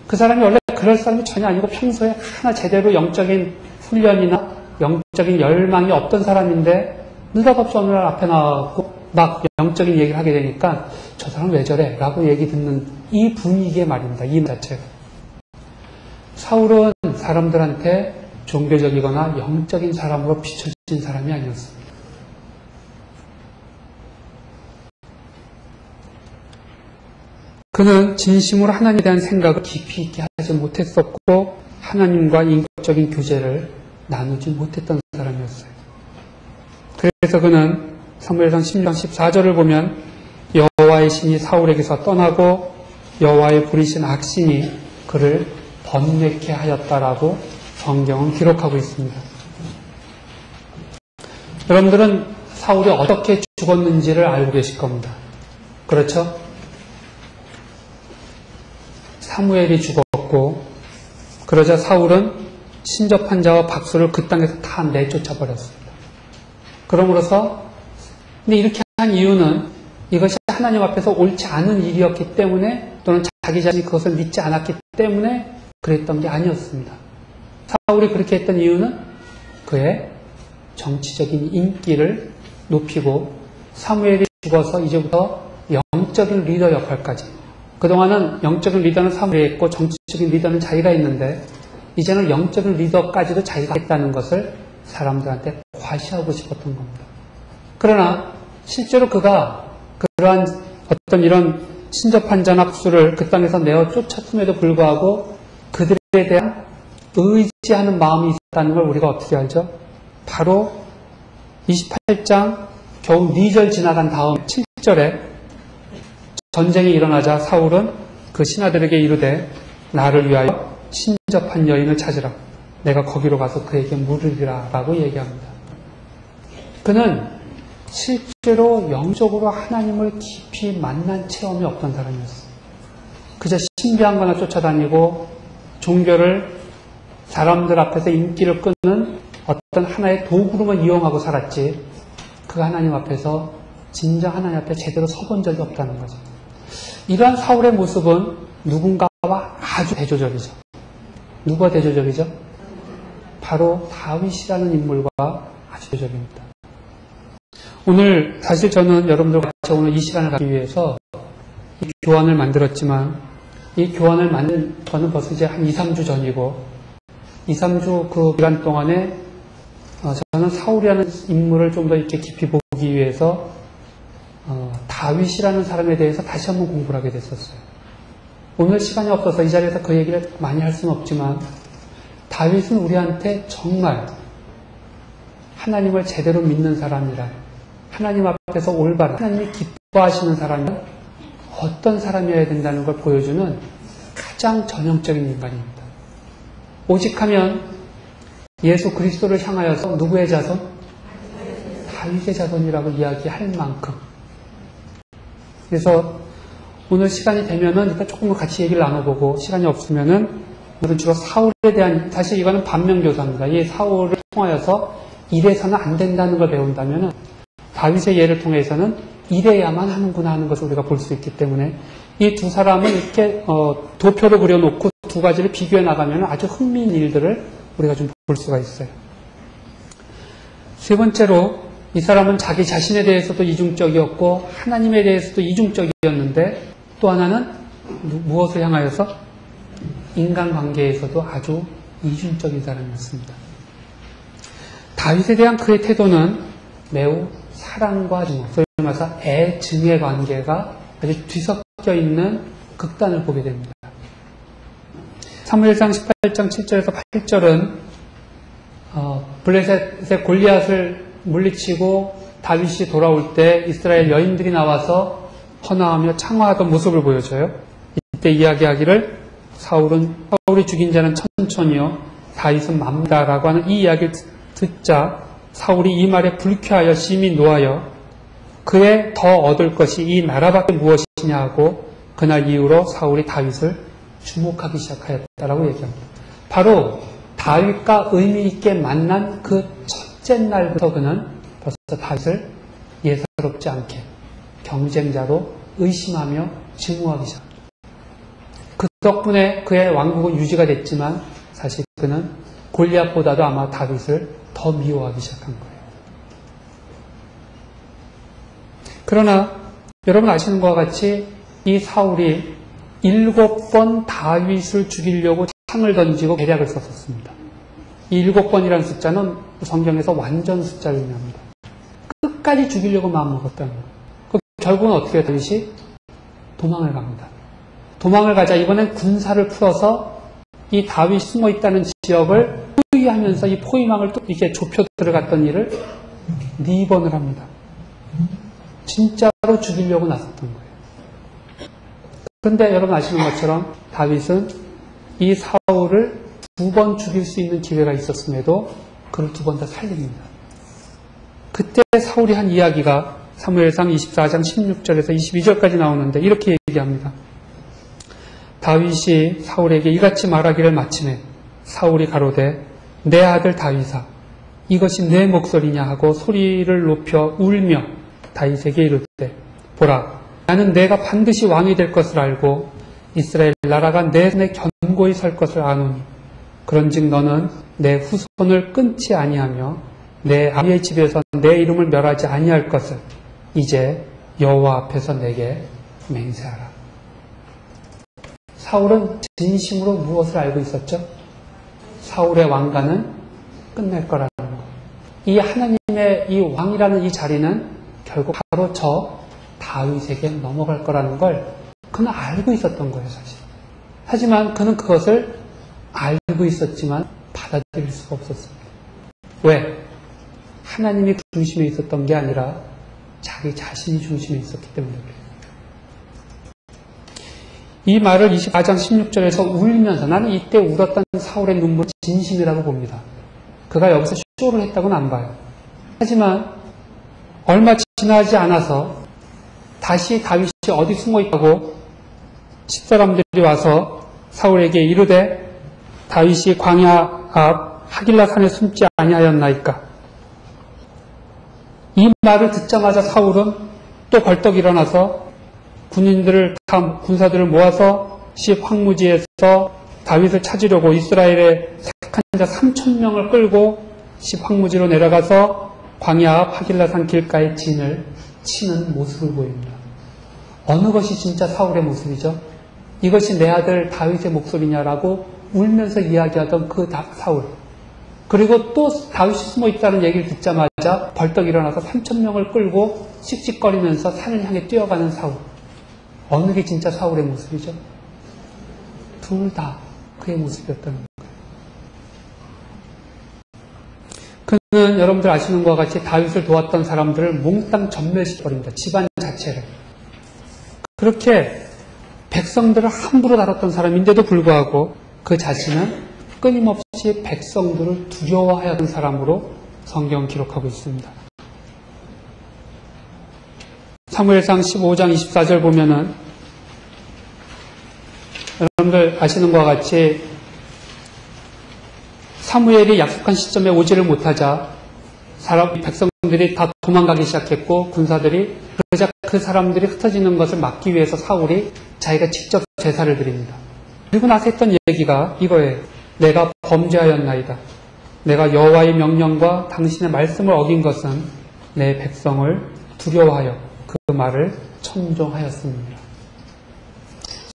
그 사람이 원래 그럴 사람이 전혀 아니고 평소에 하나 제대로 영적인 훈련이나 영적인 열망이 없던 사람인데 느닷없이 어느 날 앞에 나와서 막 영적인 얘기를 하게 되니까 저 사람 왜 저래? 라고 얘기 듣는 이 분위기의 말입니다. 이 자체가. 사울은 사람들한테 종교적이거나 영적인 사람으로 비춰진 사람이 아니었습니다. 그는 진심으로 하나님에 대한 생각을 깊이 있게 하지 못했었고 하나님과 인격적인 교제를 나누지 못했던 사람이었어요. 그래서 그는 사무엘상 16장 14절을 보면 여호와의 신이 사울에게서 떠나고 여호와의 부리신 악신이 그를 번뇌케 하였다라고 성경은 기록하고 있습니다. 여러분들은 사울이 어떻게 죽었는지를 알고 계실 겁니다. 그렇죠? 사무엘이 죽었고 그러자 사울은 신접한 자와 박수를 그 땅에서 다 내쫓아 버렸습니다. 그러므로서 근데 이렇게 한 이유는 이것이 하나님 앞에서 옳지 않은 일이었기 때문에 또는 자기 자신이 그것을 믿지 않았기 때문에 그랬던 게 아니었습니다. 사울이 그렇게 했던 이유는 그의 정치적인 인기를 높이고 사무엘이 죽어서 이제부터 영적인 리더 역할까지, 그동안은 영적인 리더는 사무엘이 했고 정치적인 리더는 자기가 했는데 이제는 영적인 리더까지도 자기가 했다는 것을 사람들한테 과시하고 싶었던 겁니다. 그러나 실제로 그가 그러한 어떤 이런 신접한 자나 박수를 그 땅에서 내어 쫓았음에도 불구하고 그들에 대한 의지하는 마음이 있었다는 걸 우리가 어떻게 알죠? 바로 28장 겨우 2절 지나간 다음 7절에 전쟁이 일어나자 사울은 그 신하들에게 이르되 나를 위하여 신접한 여인을 찾으라. 내가 거기로 가서 그에게 물으리라 라고 얘기합니다. 그는 실제로 영적으로 하나님을 깊이 만난 체험이 없던 사람이었어요. 그저 신비한 거나 쫓아다니고 종교를 사람들 앞에서 인기를 끄는 어떤 하나의 도구로만 이용하고 살았지 그 하나님 앞에서 진정 하나님 앞에 제대로 서본 적이 없다는 거죠. 이러한 사울의 모습은 누군가와 아주 대조적이죠. 누가 대조적이죠? 바로 다윗이라는 인물과 아주 대조적입니다. 오늘 사실 저는 여러분들과 같이 오늘 이 시간을 갖기 위해서 이 교환을 만들었지만 이 교환을 만든 거는 벌써 이제 한 2, 3주 전이고 2, 3주 그 기간 동안에 저는 사울이라는 인물을 좀 더 이렇게 깊이 보기 위해서 다윗이라는 사람에 대해서 다시 한번 공부를 하게 됐었어요. 오늘 시간이 없어서 이 자리에서 그 얘기를 많이 할 수는 없지만 다윗은 우리한테 정말 하나님을 제대로 믿는 사람이라, 하나님 앞에서 올바른, 하나님이 기뻐하시는 사람이 어떤 사람이어야 된다는 걸 보여주는 가장 전형적인 인간입니다. 오직하면 예수 그리스도를 향하여서 누구의 자손? 다윗의 자손이라고 이야기할 만큼. 그래서 오늘 시간이 되면은 일단 조금 더 같이 얘기를 나눠보고, 시간이 없으면은 오늘은 주로 사울에 대한, 사실 이거는 반면교사입니다. 이 사울을 통하여서 이래서는 안 된다는 걸 배운다면은 다윗의 예를 통해서는 이래야만 하는구나 하는 것을 우리가 볼 수 있기 때문에 이 두 사람은 이렇게 도표를 그려놓고 두 가지를 비교해 나가면 아주 흥미있는 일들을 우리가 좀 볼 수가 있어요. 세 번째로 이 사람은 자기 자신에 대해서도 이중적이었고 하나님에 대해서도 이중적이었는데 또 하나는 무엇을 향하여서? 인간관계에서도 아주 이중적인 사람이었습니다. 다윗에 대한 그의 태도는 매우 사랑과 증오, 소위 말해서 애증의 관계가 아주 뒤섞여 있는 극단을 보게 됩니다. 사무엘상 18장 7절에서 8절은 블레셋의 골리앗을 물리치고 다윗이 돌아올 때 이스라엘 여인들이 나와서 헌화하며 창화하던 모습을 보여줘요. 이때 이야기하기를 사울이 죽인 자는 천천히요 다윗은 맙다라고 하는 이 이야기를 듣자 사울이 이 말에 불쾌하여 심히 노하여 그의 더 얻을 것이 이 나라밖에 무엇이냐 하고 그날 이후로 사울이 다윗을 주목하기 시작하였다라고 얘기합니다. 바로 다윗과 의미 있게 만난 그 첫째 날부터 그는 벌써 다윗을 예사롭지 않게 경쟁자로 의심하며 증오하기 시작합니다. 그 덕분에 그의 왕국은 유지가 됐지만 사실 그는 골리앗보다도 아마 다윗을 더 미워하기 시작한 거예요. 그러나 여러분 아시는 것과 같이 이 사울이 7번 다윗을 죽이려고 창을 던지고 계략을 썼었습니다. 이 7번이라는 숫자는 성경에서 완전 숫자를 의미합니다. 끝까지 죽이려고 마음먹었다는 거예요. 결국은 어떻게 해요? 다윗이 도망을 갑니다. 도망을 가자 이번엔 군사를 풀어서 이 다윗이 숨어있다는 지역을 포위하면서 이 포위망을 또 이렇게 좁혀 들어갔던 일을 4번을 합니다. 진짜로 죽이려고 나섰던 거예요. 그런데 여러분 아시는 것처럼 다윗은 이 사울을 2번 죽일 수 있는 기회가 있었음에도 그를 2번 다 살립니다. 그때 사울이 한 이야기가 사무엘상 24장 16절에서 22절까지 나오는데 이렇게 얘기합니다. 다윗이 사울에게 이같이 말하기를 마치매 사울이 가로되 내 아들 다윗아 이것이 내 목소리냐 하고 소리를 높여 울며 다윗에게 이르되 보라 나는 내가 반드시 왕이 될 것을 알고 이스라엘 나라가 내 손에 견고히 설 것을 아노니 그런즉 너는 내 후손을 끊지 아니하며 내 아비의 집에서 내 이름을 멸하지 아니할 것을 이제 여호와 앞에서 내게 맹세하라. 사울은 진심으로 무엇을 알고 있었죠? 사울의 왕가는 끝날 거라는 것. 이 하나님의 이 왕이라는 이 자리는 결국 바로 저 다윗에게 넘어갈 거라는 걸 그는 알고 있었던 거예요, 사실. 하지만 그는 그것을 알고 있었지만 받아들일 수가 없었습니다. 왜? 하나님이 중심에 있었던 게 아니라 자기 자신이 중심에 있었기 때문에 그래요. 이 말을 24장 16절에서 울면서 나는 이때 울었던 사울의 눈물은 진심이라고 봅니다. 그가 여기서 쇼를 했다고는 안 봐요. 하지만 얼마 지나지 않아서 다시 다윗이 어디 숨어 있다고 집사람들이 와서 사울에게 이르되 다윗이 광야 앞 하길라 산에 숨지 아니하였나이까. 이 말을 듣자마자 사울은 또 벌떡 일어나서 군사들을 모아서 십 황무지에서 다윗을 찾으려고 이스라엘의 택한 자 3,000명을 끌고 십 황무지로 내려가서 광야 앞 하길라산 길가에 진을 치는 모습을 보입니다. 어느 것이 진짜 사울의 모습이죠? 이것이 내 아들 다윗의 목소리냐라고 울면서 이야기하던 그 사울. 그리고 또 다윗이 숨어 있다는 얘기를 듣자마자 벌떡 일어나서 3,000명을 끌고 씩씩거리면서 산을 향해 뛰어가는 사울. 어느 게 진짜 사울의 모습이죠? 둘 다 그의 모습이었다는 거예요. 그는 여러분들 아시는 것과 같이 다윗을 도왔던 사람들을 몽땅 전멸시켜버립니다. 집안 자체를. 그렇게 백성들을 함부로 다뤘던 사람인데도 불구하고 그 자신은 끊임없이 백성들을 두려워하였던 사람으로 성경 기록하고 있습니다. 사무엘상 15장 24절 보면은 여러분들 아시는 것과 같이 사무엘이 약속한 시점에 오지를 못하자 백성들이 다 도망가기 시작했고 군사들이 그러자 그 사람들이 흩어지는 것을 막기 위해서 사울이 자기가 직접 제사를 드립니다. 그리고 나서 했던 얘기가 이거예요. 내가 범죄하였나이다. 내가 여호와의 명령과 당신의 말씀을 어긴 것은 내 백성을 두려워하여 그 말을 청종하였습니다.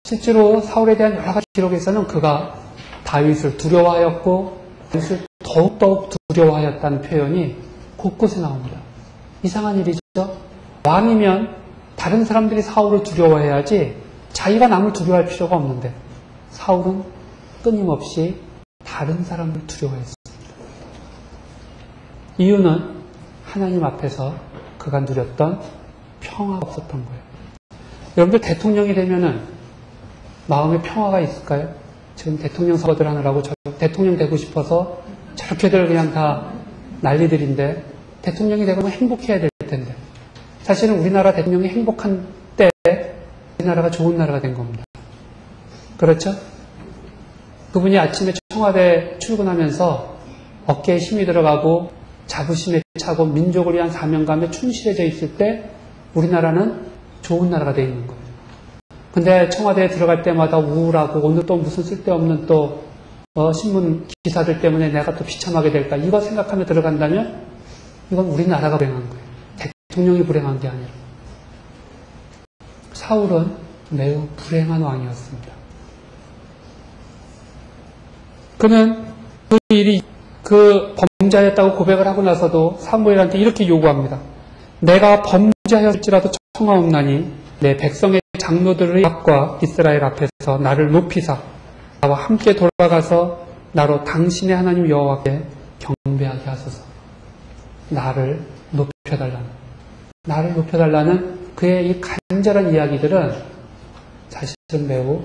실제로 사울에 대한 여러 가지 기록에서는 그가 다윗을 두려워하였고 다윗을 더욱더욱 두려워하였다는 표현이 곳곳에 나옵니다. 이상한 일이죠. 왕이면 다른 사람들이 사울을 두려워해야지 자기가 남을 두려워할 필요가 없는데 사울은 끊임없이 다른 사람을 두려워했습니다. 이유는 하나님 앞에서 그가 누렸던 평화가 없었던 거예요. 여러분들 대통령이 되면은 마음에 평화가 있을까요? 지금 대통령 선거들 하느라고 대통령 되고 싶어서 저렇게들 그냥 다 난리들인데 대통령이 되고 행복해야 될 텐데 사실은 우리나라 대통령이 행복한 때 우리나라가 좋은 나라가 된 겁니다. 그렇죠? 그분이 아침에 청와대 출근하면서 어깨에 힘이 들어가고 자부심에 차고 민족을 위한 사명감에 충실해져 있을 때 우리나라는 좋은 나라가 되어 있는 거예요. 근데 청와대에 들어갈 때마다 우울하고 오늘 또 무슨 쓸데없는 또 신문 기사들 때문에 내가 또 비참하게 될까 이거 생각하며 들어간다면 이건 우리나라가 불행한 거예요. 대통령이 불행한 게 아니라. 사울은 매우 불행한 왕이었습니다. 그는 그 일이 그 범죄하였다고 고백을 하고 나서도 사무엘한테 이렇게 요구합니다. 내가 범죄하였을지라도 청하옵나니 내 백성의 장로들의 앞과 이스라엘 앞에서 나를 높이사 나와 함께 돌아가서 나로 당신의 하나님 여호와께 경배하게 하소서. 나를 높여달라는 나를 높여달라는 그의 이 간절한 이야기들은 사실은 매우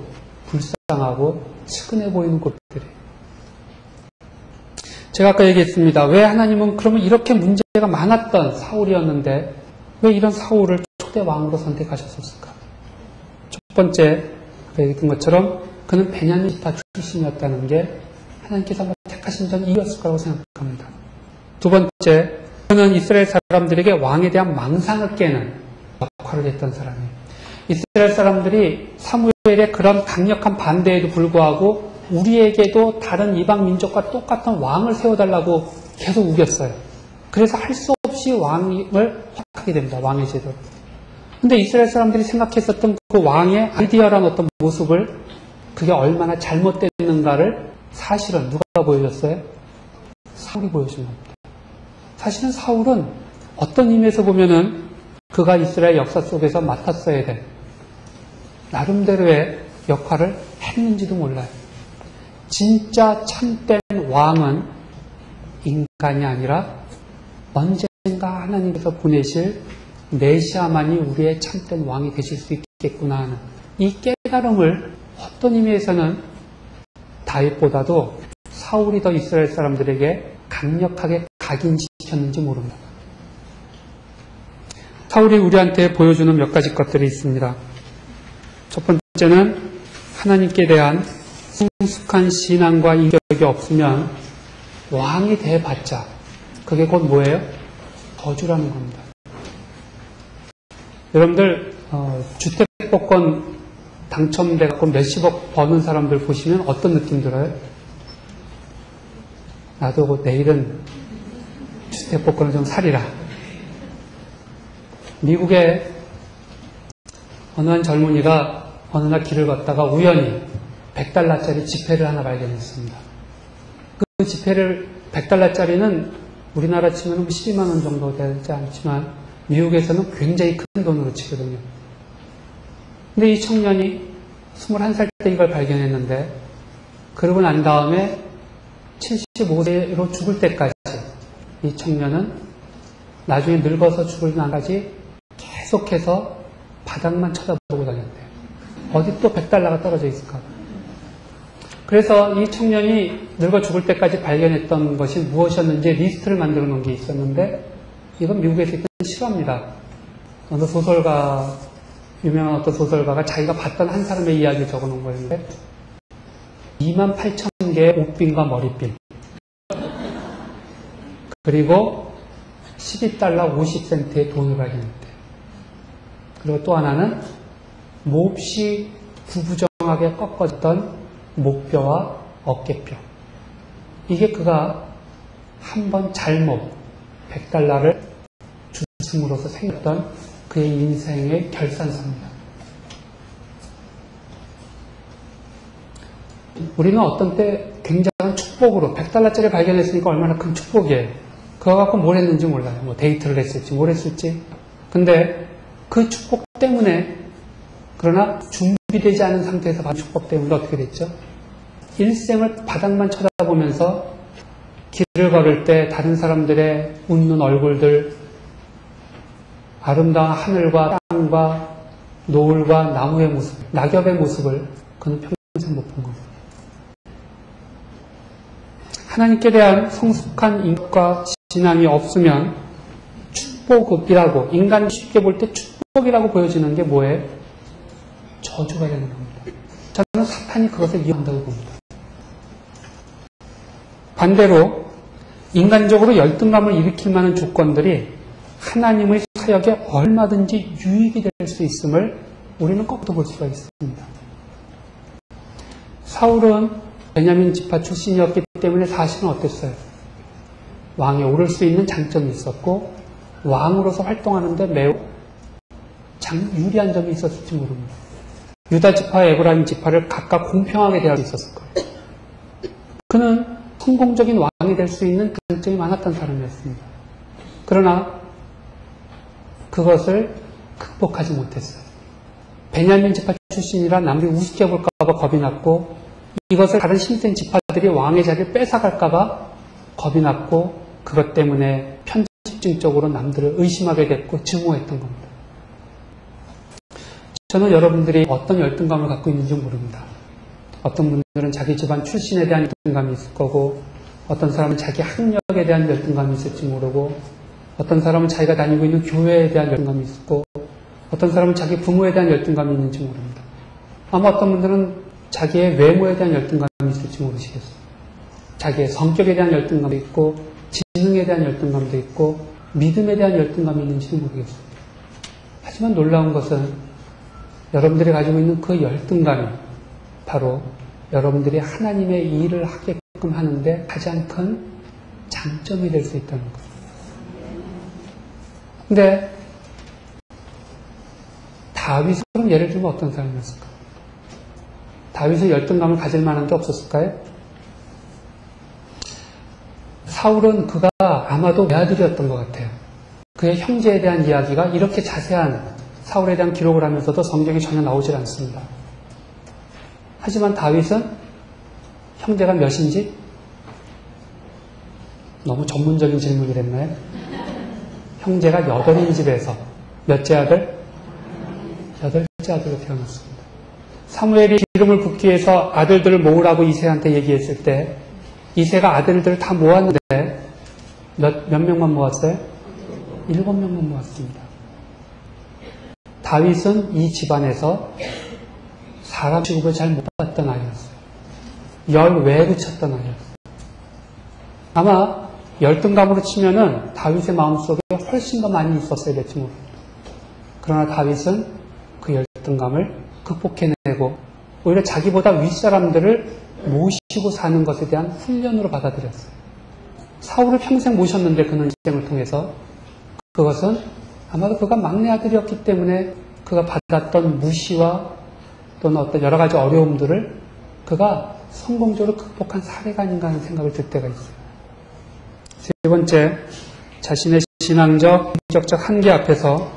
불쌍하고 측은해 보이는 것들이에요. 제가 아까 얘기했습니다. 왜 하나님은 그러면 이렇게 문제가 많았던 사울이었는데 왜 이런 사울을 초대 왕으로 선택하셨을까? 첫 번째, 얘기했던 것처럼 그는 베냐민 지파 출신이었다는 게 하나님께서 아마 택하신 전 이유였을 거라고 생각합니다. 두 번째, 그는 이스라엘 사람들에게 왕에 대한 망상을 깨는 역할을 했던 사람이에요. 이스라엘 사람들이 사무엘의 그런 강력한 반대에도 불구하고 우리에게도 다른 이방 민족과 똑같은 왕을 세워달라고 계속 우겼어요. 그래서 할 수 없이 왕을 허락하게 됩니다. 왕의 제도를. 근데 이스라엘 사람들이 생각했었던 그 왕의 아이디어란 어떤 모습을 그게 얼마나 잘못됐는가를 사실은 누가 보여줬어요? 사울이 보여준 겁니다. 사실은 사울은 어떤 의미에서 보면은 그가 이스라엘 역사 속에서 맡았어야 될 나름대로의 역할을 했는지도 몰라요. 진짜 참된 왕은 인간이 아니라 언젠가 하나님께서 보내실 메시아만이 우리의 참된 왕이 되실 수 있겠구나 하는 이 깨달음을 어떤 의미에서는 다윗보다도 사울이 더 이스라엘 사람들에게 강력하게 각인시켰는지 모릅니다. 사울이 우리한테 보여주는 몇 가지 것들이 있습니다. 첫 번째는 하나님께 대한 성숙한 신앙과 인격이 없으면 왕이 돼봤자 그게 곧 뭐예요? 저주라는 겁니다. 여러분들 주택복권 당첨돼갖고 몇십억 버는 사람들 보시면 어떤 느낌 들어요? 나도 내일은 주택복권을 좀 사리라. 미국에 어느 한 젊은이가 어느 날 길을 걷다가 우연히 $100짜리 지폐를 하나 발견했습니다. 그 지폐를 100달러짜리는 우리나라 치면 12만 원 정도 되지 않지만 미국에서는 굉장히 큰 돈으로 치거든요. 근데 이 청년이 21살 때 이걸 발견했는데 그러고 난 다음에 75세로 죽을 때까지 이 청년은 나중에 늙어서 죽을 날까지 계속해서 바닥만 쳐다보고 다녔대요. 어디 또 100달러가 떨어져 있을까? 그래서 이 청년이 늙어 죽을 때까지 발견했던 것이 무엇이었는지 리스트를 만들어 놓은 게 있었는데 이건 미국에서 있던 실화입니다. 어느 소설가, 유명한 어떤 소설가가 자기가 봤던 한 사람의 이야기를 적어 놓은 거였는데 28,000개의 옷핀과 머리핀 그리고 12달러 50센트의 돈을 발견했대요. 그리고 또 하나는 몹시 구부정하게 꺾었던 목뼈와 어깨뼈. 이게 그가 한 번 잘못 $100를 주심으로써 생겼던 그의 인생의 결산서입니다. 우리는 어떤 때 굉장한 축복으로 $100짜리 발견했으니까 얼마나 큰 축복이에요. 그거 갖고 뭘 했는지 몰라요. 뭐 데이트를 했을지 뭘 했을지. 근데 그 축복 때문에, 그러나 준비되지 않은 상태에서 받은 축복 때문에 어떻게 됐죠? 일생을 바닥만 쳐다보면서 길을 걸을 때 다른 사람들의 웃는 얼굴들, 아름다운 하늘과 땅과 노을과 나무의 모습, 낙엽의 모습을 그는 평생 못 본 겁니다. 하나님께 대한 성숙한 인격과 신앙이 없으면 축복이라고, 인간이 쉽게 볼 때 축복이라고 보여지는 게 뭐예요? 저주가 되는 겁니다. 저는 사탄이 그것을 이용한다고 봅니다. 반대로 인간적으로 열등감을 일으킬 만한 조건들이 하나님의 사역에 얼마든지 유익이 될 수 있음을 우리는 거꾸로 볼 수가 있습니다. 사울은 베냐민 지파 출신이었기 때문에 사실은 어땠어요? 왕에 오를 수 있는 장점이 있었고 왕으로서 활동하는데 매우 유리한 점이 있었을지 모릅니다. 유다 지파와 에브라임 지파를 각각 공평하게 대할 수 있었을 거예요. 그는 성공적인 왕이 될 수 있는 장점이 많았던 사람이었습니다. 그러나 그것을 극복하지 못했어요. 베냐민 지파 출신이라 남들이 우습게 볼까 봐 겁이 났고, 이것을 다른 힘센 지파들이 왕의 자리를 뺏어갈까 봐 겁이 났고, 그것 때문에 편집증적으로 남들을 의심하게 됐고 증오했던 겁니다. 저는 여러분들이 어떤 열등감을 갖고 있는지 모릅니다. 어떤 분들은 자기 집안 출신에 대한 열등감이 있을 거고, 어떤 사람은 자기 학력에 대한 열등감이 있을지 모르고, 어떤 사람은 자기가 다니고 있는 교회에 대한 열등감이 있고, 어떤 사람은 자기 부모에 대한 열등감이 있는지 모릅니다. 아마 어떤 분들은 자기의 외모에 대한 열등감이 있을지 모르시겠어요. 자기의 성격에 대한 열등감도 있고, 지능에 대한 열등감도 있고, 믿음에 대한 열등감이 있는지도 모르겠어요. 하지만 놀라운 것은 여러분들이 가지고 있는 그 열등감이 바로 여러분들이 하나님의 일을 하게끔 하는데 가장 큰 장점이 될 수 있다는 거예요. 근데 다윗은 예를 들면 어떤 사람이었을까? 다윗은 열등감을 가질 만한 게 없었을까요? 사울은 그가 아마도 외아들이었던 것 같아요. 그의 형제에 대한 이야기가 이렇게 자세한 사울에 대한 기록을 하면서도 성경에 전혀 나오질 않습니다. 하지만 다윗은 형제가 몇인지? 너무 전문적인 질문을 했나요? 형제가 8인 집에서 몇째 아들? 8째 아들로 태어났습니다. 사무엘이 기름을 붓기 위해서 아들들을 모으라고 이새한테 얘기했을 때 이새가 아들들을 다 모았는데 몇 명만 모았어요? 7명만 모았습니다. 다윗은 이 집안에서 사람 취급을 잘 못 받던 아이였어요. 열외로 쳤던 아이였어요. 아마 열등감으로 치면은 다윗의 마음속에 훨씬 더 많이 있었어야 될지 모릅니다. 그러나 다윗은 그 열등감을 극복해내고 오히려 자기보다 윗사람들을 모시고 사는 것에 대한 훈련으로 받아들였어요. 사울을 평생 모셨는데 그는 인생을 통해서 그것은 아마도 그가 막내 아들이었기 때문에 그가 받았던 무시와 또는 어떤 여러 가지 어려움들을 그가 성공적으로 극복한 사례가 아닌가 하는 생각을 들 때가 있어요. 세 번째, 자신의 신앙적, 인격적 한계 앞에서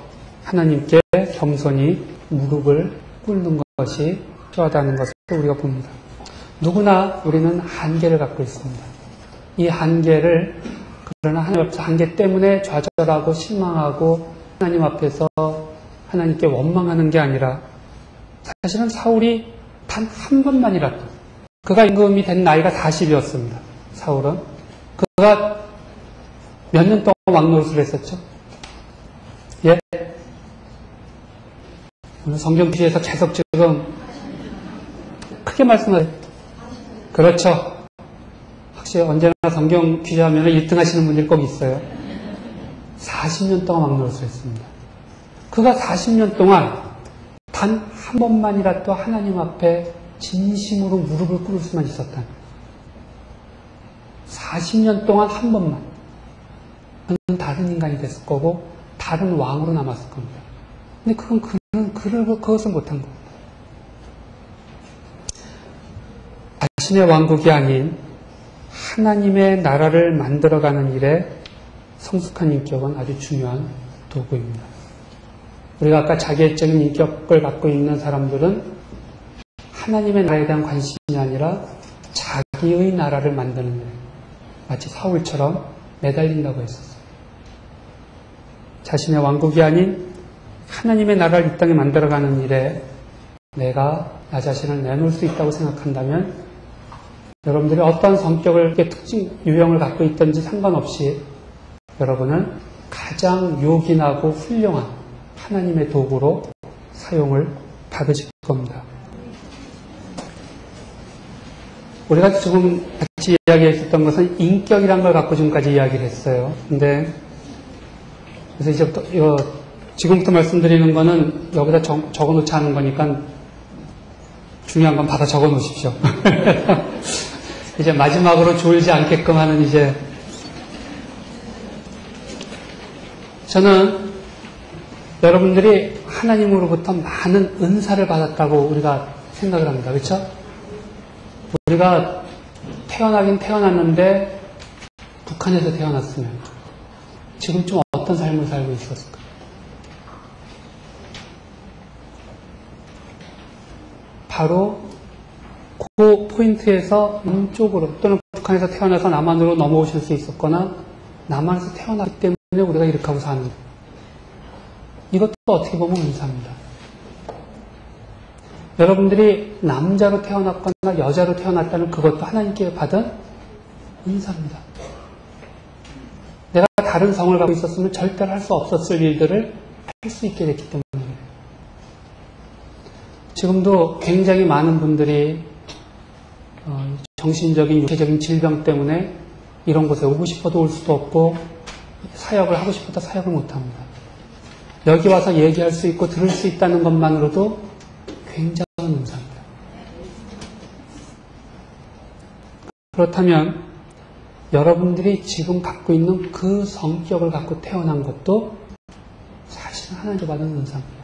하나님께 겸손히 무릎을 꿇는 것이 필요하다는 것을 우리가 봅니다. 누구나 우리는 한계를 갖고 있습니다. 이 한계를 그러나 하나님 앞에서 한계 때문에 좌절하고 실망하고 하나님 앞에서 하나님께 원망하는 게 아니라 사실은 사울이 단 한 번만이라도 그가 임금이 된 나이가 40이었습니다. 사울은 그가 몇 년 동안 왕노릇을 했었죠? 예? 오늘 성경 퀴즈에서 계속 지금 크게 말씀하세요. 그렇죠. 확실히 언제나 성경 퀴즈 하면 1등 하시는 분들이 꼭 있어요. 40년 동안 왕노릇을 했습니다. 그가 40년 동안 단 한 번만이라도 하나님 앞에 진심으로 무릎을 꿇을 수만 있었다면 40년 동안 한 번만 그는 다른 인간이 됐을 거고 다른 왕으로 남았을 겁니다. 근데 그것은 못한 겁니다. 자신의 왕국이 아닌 하나님의 나라를 만들어가는 일에 성숙한 인격은 아주 중요한 도구입니다. 우리가 아까 자기애적인 인격을 갖고 있는 사람들은 하나님의 나라에 대한 관심이 아니라 자기의 나라를 만드는 일, 마치 사울처럼 매달린다고 했었어요. 자신의 왕국이 아닌 하나님의 나라를 이 땅에 만들어가는 일에 내가 나 자신을 내놓을 수 있다고 생각한다면 여러분들이 어떤 성격을, 특징, 유형을 갖고 있든지 상관없이 여러분은 가장 요긴하고 훌륭한 하나님의 도구로 사용을 받으실 겁니다. 우리가 지금 같이 이야기했었던 것은 인격이란 걸 갖고 지금까지 이야기를 했어요. 근데 그래서 이제부터 지금부터 말씀드리는 거는 여기다 적어놓지 않은 거니까 중요한 건 받아 적어놓으십시오. 이제 마지막으로 졸지 않게끔 하는 저는 여러분들이 하나님으로부터 많은 은사를 받았다고 우리가 생각을 합니다. 그렇죠? 우리가 태어나긴 태어났는데 북한에서 태어났으면 지금쯤 어떤 삶을 살고 있었을까? 바로 그 포인트에서 남쪽으로 또는 북한에서 태어나서 남한으로 넘어오실 수 있었거나 남한에서 태어났기 때문에 우리가 이렇게 하고 사는 거예요. 이것도 어떻게 보면 은사입니다. 여러분들이 남자로 태어났거나 여자로 태어났다는 그것도 하나님께 받은 은사입니다. 내가 다른 성을 갖고 있었으면 절대로 할 수 없었을 일들을 할 수 있게 됐기 때문에 지금도 굉장히 많은 분들이 정신적인, 육체적인 질병 때문에 이런 곳에 오고 싶어도 올 수도 없고 사역을 하고 싶어도 사역을 못합니다. 여기 와서 얘기할 수 있고 들을 수 있다는 것만으로도 굉장한 은사입니다. 그렇다면 여러분들이 지금 갖고 있는 그 성격을 갖고 태어난 것도 사실은 하나님께 받은 은사입니다.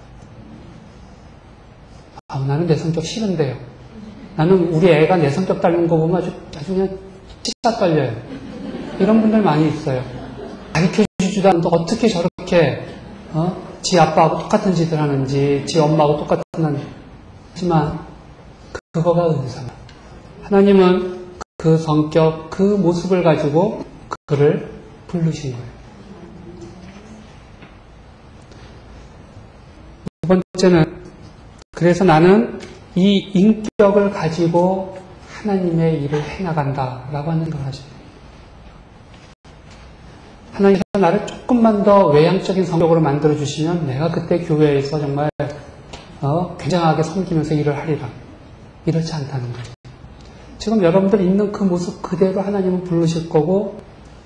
나는 내 성격 싫은데요. 나는 우리 애가 내 성격 닮은 거 보면 아주 그냥 찢다 떨려요. 이런 분들 많이 있어요. 가르쳐주지도 않는데 어떻게 저렇게 지 아빠하고 똑같은 짓을 하는지, 지 엄마하고 똑같은 하지만 그거가 은사입니다. 하나님은 그 성격, 그 모습을 가지고 그를 부르신 거예요. 두 번째는 그래서 나는 이 인격을 가지고 하나님의 일을 해나간다라고 하는 걸 하죠. 하나님께서 나를 조금만 더 외향적인 성격으로 만들어주시면 내가 그때 교회에서 정말 굉장하게 섬기면서 일을 하리라. 이렇지 않다는 거죠. 지금 여러분들 있는 그 모습 그대로 하나님은 부르실 거고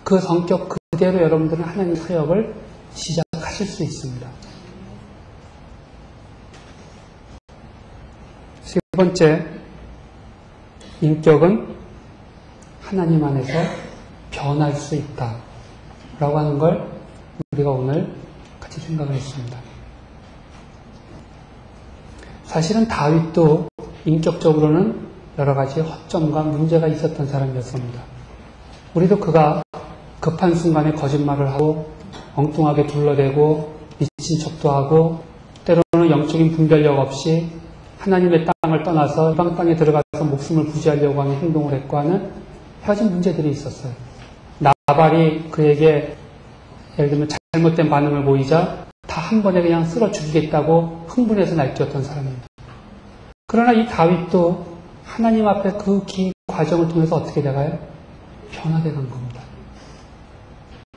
그 성격 그대로 여러분들은 하나님 사역을 시작하실 수 있습니다. 세 번째, 인격은 하나님 안에서 변할 수 있다 라고 하는 걸 우리가 오늘 같이 생각을 했습니다. 사실은 다윗도 인격적으로는 여러 가지 허점과 문제가 있었던 사람이었습니다. 우리도 그가 급한 순간에 거짓말을 하고 엉뚱하게 둘러대고 미친 척도 하고 때로는 영적인 분별력 없이 하나님의 땅을 떠나서 이방 땅에 들어가서 목숨을 부지하려고 하는 행동을 했고 하는 헤어진 문제들이 있었어요. 나발이 그에게 예를 들면 잘못된 반응을 보이자 다 한 번에 그냥 쓸어 죽이겠다고 흥분해서 날뛰었던 사람입니다. 그러나 이 다윗도 하나님 앞에 그 긴 과정을 통해서 어떻게 돼가요? 변화돼 간 겁니다.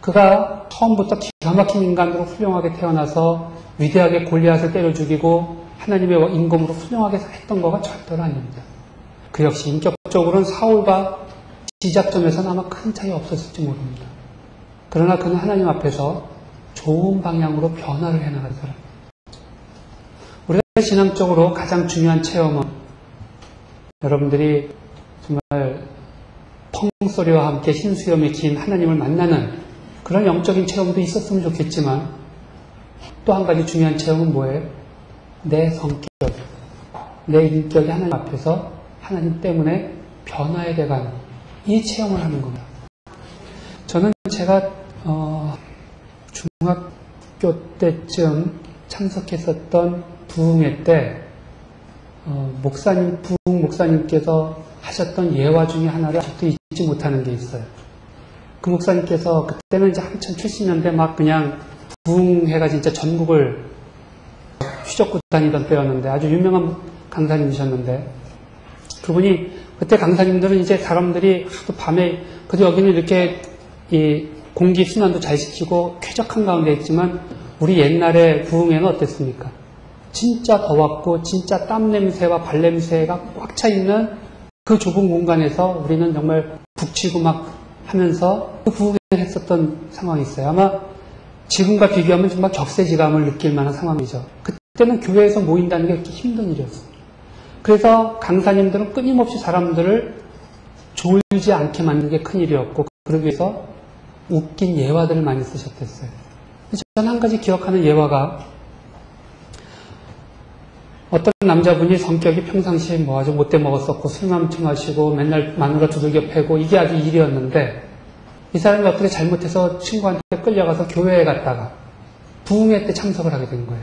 그가 처음부터 기가 막힌 인간으로 훌륭하게 태어나서 위대하게 골리앗을 때려 죽이고 하나님의 임금으로 훌륭하게 했던 거가 절대로 아닙니다. 그 역시 인격적으로는 사울과 시작점에서는 아마 큰 차이 없었을지 모릅니다. 그러나 그는 하나님 앞에서 좋은 방향으로 변화를 해나가는 사람입니다. 우리가 신앙적으로 가장 중요한 체험은 여러분들이 정말 펑소리와 함께 흰수염에 긴 하나님을 만나는 그런 영적인 체험도 있었으면 좋겠지만 또 한 가지 중요한 체험은 뭐예요? 내 성격, 내 인격이 하나님 앞에서 하나님 때문에 변화해 돼가는 이 체험을 하는 겁니다. 저는 제가 중학교 때쯤 참석했었던 부흥회 때 부흥 목사님께서 하셨던 예화 중에 하나를 아직도 잊지 못하는 게 있어요. 그 목사님께서 그때는 이제 한참 70년대 막 그냥 부흥회가 진짜 전국을 휘젓고 다니던 때였는데 아주 유명한 강사님이셨는데 그분이 그때 강사님들은 이제 사람들이 하도 밤에 그래도 여기는 이렇게 이 공기 순환도 잘 시키고 쾌적한 가운데 있지만 우리 옛날에 부흥회는 어땠습니까? 진짜 더웠고 진짜 땀 냄새와 발 냄새가 꽉 차 있는 그 좁은 공간에서 우리는 정말 북치고 막 하면서 그 부흥회를 했었던 상황이 있어요. 아마 지금과 비교하면 정말 격세지감을 느낄 만한 상황이죠. 그때는 교회에서 모인다는 게 그렇게 힘든 일이었어요. 그래서 강사님들은 끊임없이 사람들을 졸지 않게 만드는 게 큰일이었고 그러기 위해서 웃긴 예화들을 많이 쓰셨댔어요. 저는 한 가지 기억하는 예화가 어떤 남자분이 성격이 평상시에 뭐 아주 못돼 먹었었고 술만 마시고 맨날 마누라 두들겨 패고 이게 아주 일이었는데 이 사람이 어떻게 잘못해서 친구한테 끌려가서 교회에 갔다가 부흥회 때 참석을 하게 된 거예요.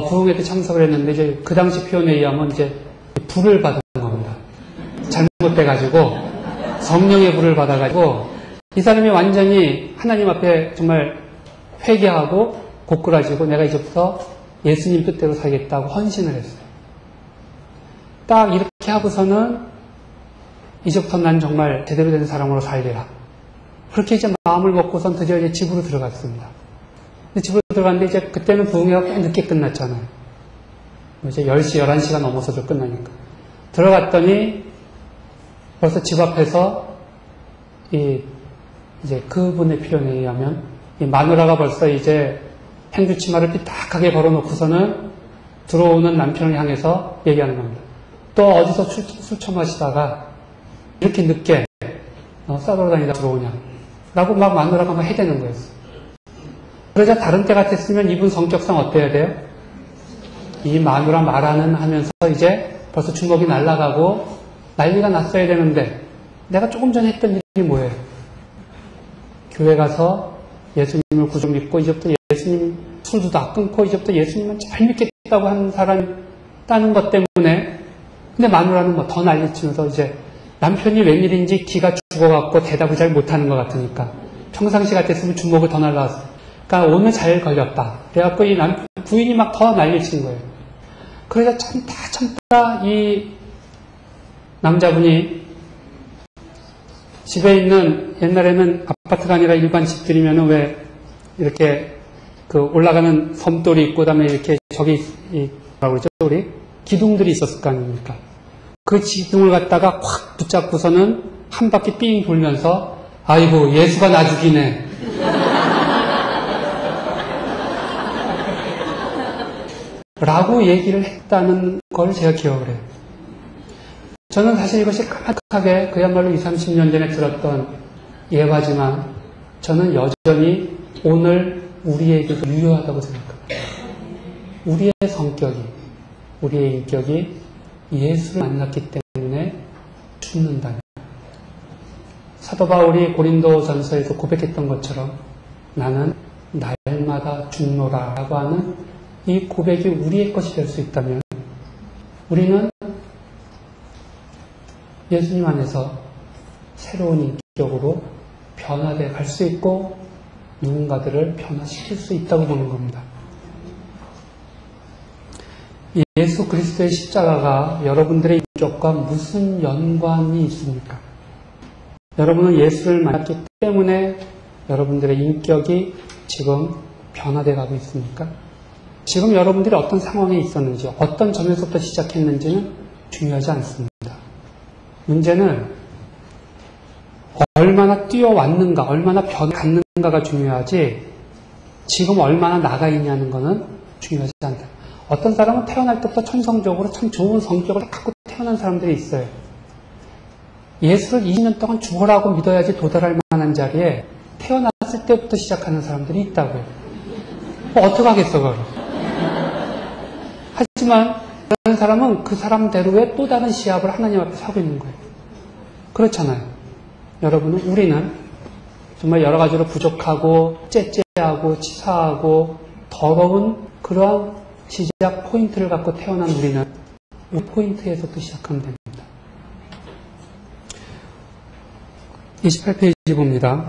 부흥회 때 참석을 했는데 이제 그 당시 표현에 의하면 이제 불을 받은 겁니다. 잘못돼가지고 성령의 불을 받아가지고 이 사람이 완전히 하나님 앞에 정말 회개하고 고꾸라지고 내가 이제부터 예수님 뜻대로 살겠다고 헌신을 했어요. 딱 이렇게 하고서는 이제부터 난 정말 제대로 된 사람으로 살리라. 그렇게 이제 마음을 먹고선 드디어 이제 집으로 들어갔습니다. 근데 집으로 들어갔는데 이제 그때는 부흥회가 꽤 늦게 끝났잖아요. 이제 10시, 11시가 넘어서도 끝나니까. 들어갔더니 벌써 집 앞에서 이제 그분의 표현에 의하면 이 마누라가 벌써 이제 행주치마를 삐딱하게 걸어놓고서는 들어오는 남편을 향해서 얘기하는 겁니다. 또 어디서 술 처마시다가 이렇게 늦게 싸돌아 다니다 들어오냐 라고 막 마누라가 막 해대는 거였어요. 그러자 다른 때 같았으면 이분 성격상 어때야 돼요? 이 마누라 말하는 하면서 이제 벌써 주먹이 날아가고 난리가 났어야 되는데 내가 조금 전에 했던 일이 뭐예요? 교회 가서 예수님을 구주 믿고 이제부터 예수님 술도 다 끊고 이제부터 예수님만 잘 믿겠다고 하는 사람이 있다는 것 때문에 근데 마누라는 뭐 더 난리치면서 이제 남편이 웬일인지 기가 죽어갖고 대답을 잘 못하는 것 같으니까 평상시 같았으면 주먹을 더 날라왔어요. 그러니까 오늘 잘 걸렸다. 그래갖고 이 부인이 막 더 난리친 거예요. 그러자 참다 이 남자분이 집에 있는 옛날에는 아파트가 아니라 일반 집들이면은 왜 이렇게 그 올라가는 섬돌이 있고 그다음에 이렇게 저기 뭐라고 그러죠 우리 기둥들이 있었을 거 아닙니까? 그 기둥을 갖다가 확 붙잡고서는 한 바퀴 삥 돌면서 아이고 예수가 나 죽이네. 라고 얘기를 했다는 걸 제가 기억을 해요. 저는 사실 이것이 까맣게 그야말로 20, 30년 전에 들었던 예화지만 저는 여전히 오늘 우리에게도 유효하다고 생각합니다. 우리의 성격이, 우리의 인격이 예수를 만났기 때문에 죽는다면 사도 바울이 고린도전서에서 고백했던 것처럼 나는 날마다 죽노라 라고 하는 이 고백이 우리의 것이 될 수 있다면 우리는 예수님 안에서 새로운 인격으로 변화돼 갈 수 있고 누군가들을 변화시킬 수 있다고 보는 겁니다. 예수 그리스도의 십자가가 여러분들의 인격과 무슨 연관이 있습니까? 여러분은 예수를 만났기 때문에 여러분들의 인격이 지금 변화돼 가고 있습니까? 지금 여러분들이 어떤 상황에 있었는지, 어떤 점에서부터 시작했는지는 중요하지 않습니다. 문제는 얼마나 뛰어왔는가, 얼마나 변해갔는가가 중요하지 지금 얼마나 나가 있냐는 것은 중요하지 않다. 어떤 사람은 태어날 때부터 천성적으로 참 좋은 성격을 갖고 태어난 사람들이 있어요. 예수를 20년 동안 죽어라고 믿어야지 도달할 만한 자리에 태어났을 때부터 시작하는 사람들이 있다고요. 어떻게 하겠어, 그걸. 하지만 다른 사람은 그 사람대로의 또 다른 시합을 하나님 앞에 하고 있는 거예요. 그렇잖아요. 여러분은, 우리는 정말 여러 가지로 부족하고 째째하고 치사하고 더러운 그러한 시작 포인트를 갖고 태어난 우리는 이 포인트에서부터 시작하면 됩니다. 28페이지 봅니다.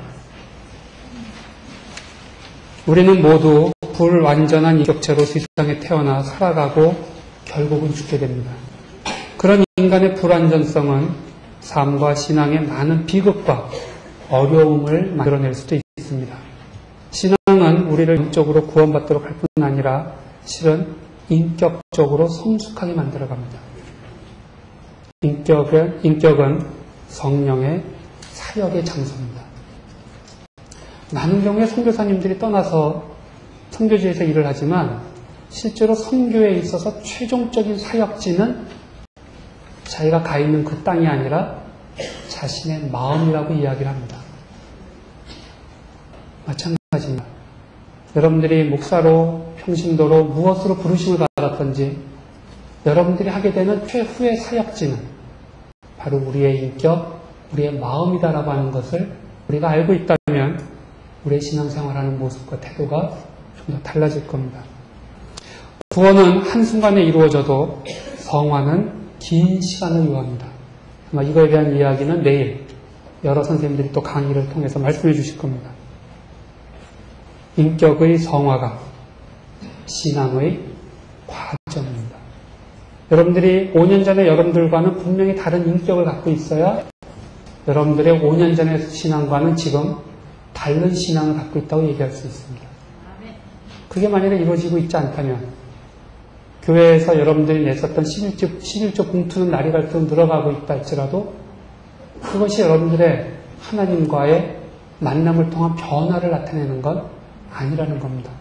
우리는 모두 불완전한 인격체로 세상에 태어나 살아가고 결국은 죽게 됩니다. 그런 인간의 불완전성은 삶과 신앙의 많은 비극과 어려움을 만들어낼 수도 있습니다. 신앙은 우리를 영적으로 구원받도록 할 뿐 아니라 실은 인격적으로 성숙하게 만들어갑니다. 인격은 성령의 사역의 장소입니다. 많은 경우에 선교사님들이 떠나서 선교지에서 일을 하지만 실제로 선교에 있어서 최종적인 사역지는 자기가 가 있는 그 땅이 아니라 자신의 마음이라고 이야기를 합니다. 마찬가지입니다. 여러분들이 목사로, 평신도로 무엇으로 부르심을 받았던지 여러분들이 하게 되는 최후의 사역지는 바로 우리의 인격, 우리의 마음이다라고 하는 것을 우리가 알고 있다면 우리의 신앙생활하는 모습과 태도가 좀 더 달라질 겁니다. 구원은 한순간에 이루어져도 성화는 긴 시간을 요합니다. 아마 이거에 대한 이야기는 내일 여러 선생님들이 또 강의를 통해서 말씀해 주실 겁니다. 인격의 성화가 신앙의 과정입니다. 여러분들이 5년 전에 여러분들과는 분명히 다른 인격을 갖고 있어야 여러분들의 5년 전의 신앙과는 지금 다른 신앙을 갖고 있다고 얘기할 수 있습니다. 그게 만약에 이루어지고 있지 않다면 교회에서 여러분들이 냈었던 11조 봉투는 날이 갈수록 늘어가고 있다 할지라도 그것이 여러분들의 하나님과의 만남을 통한 변화를 나타내는 건 아니라는 겁니다.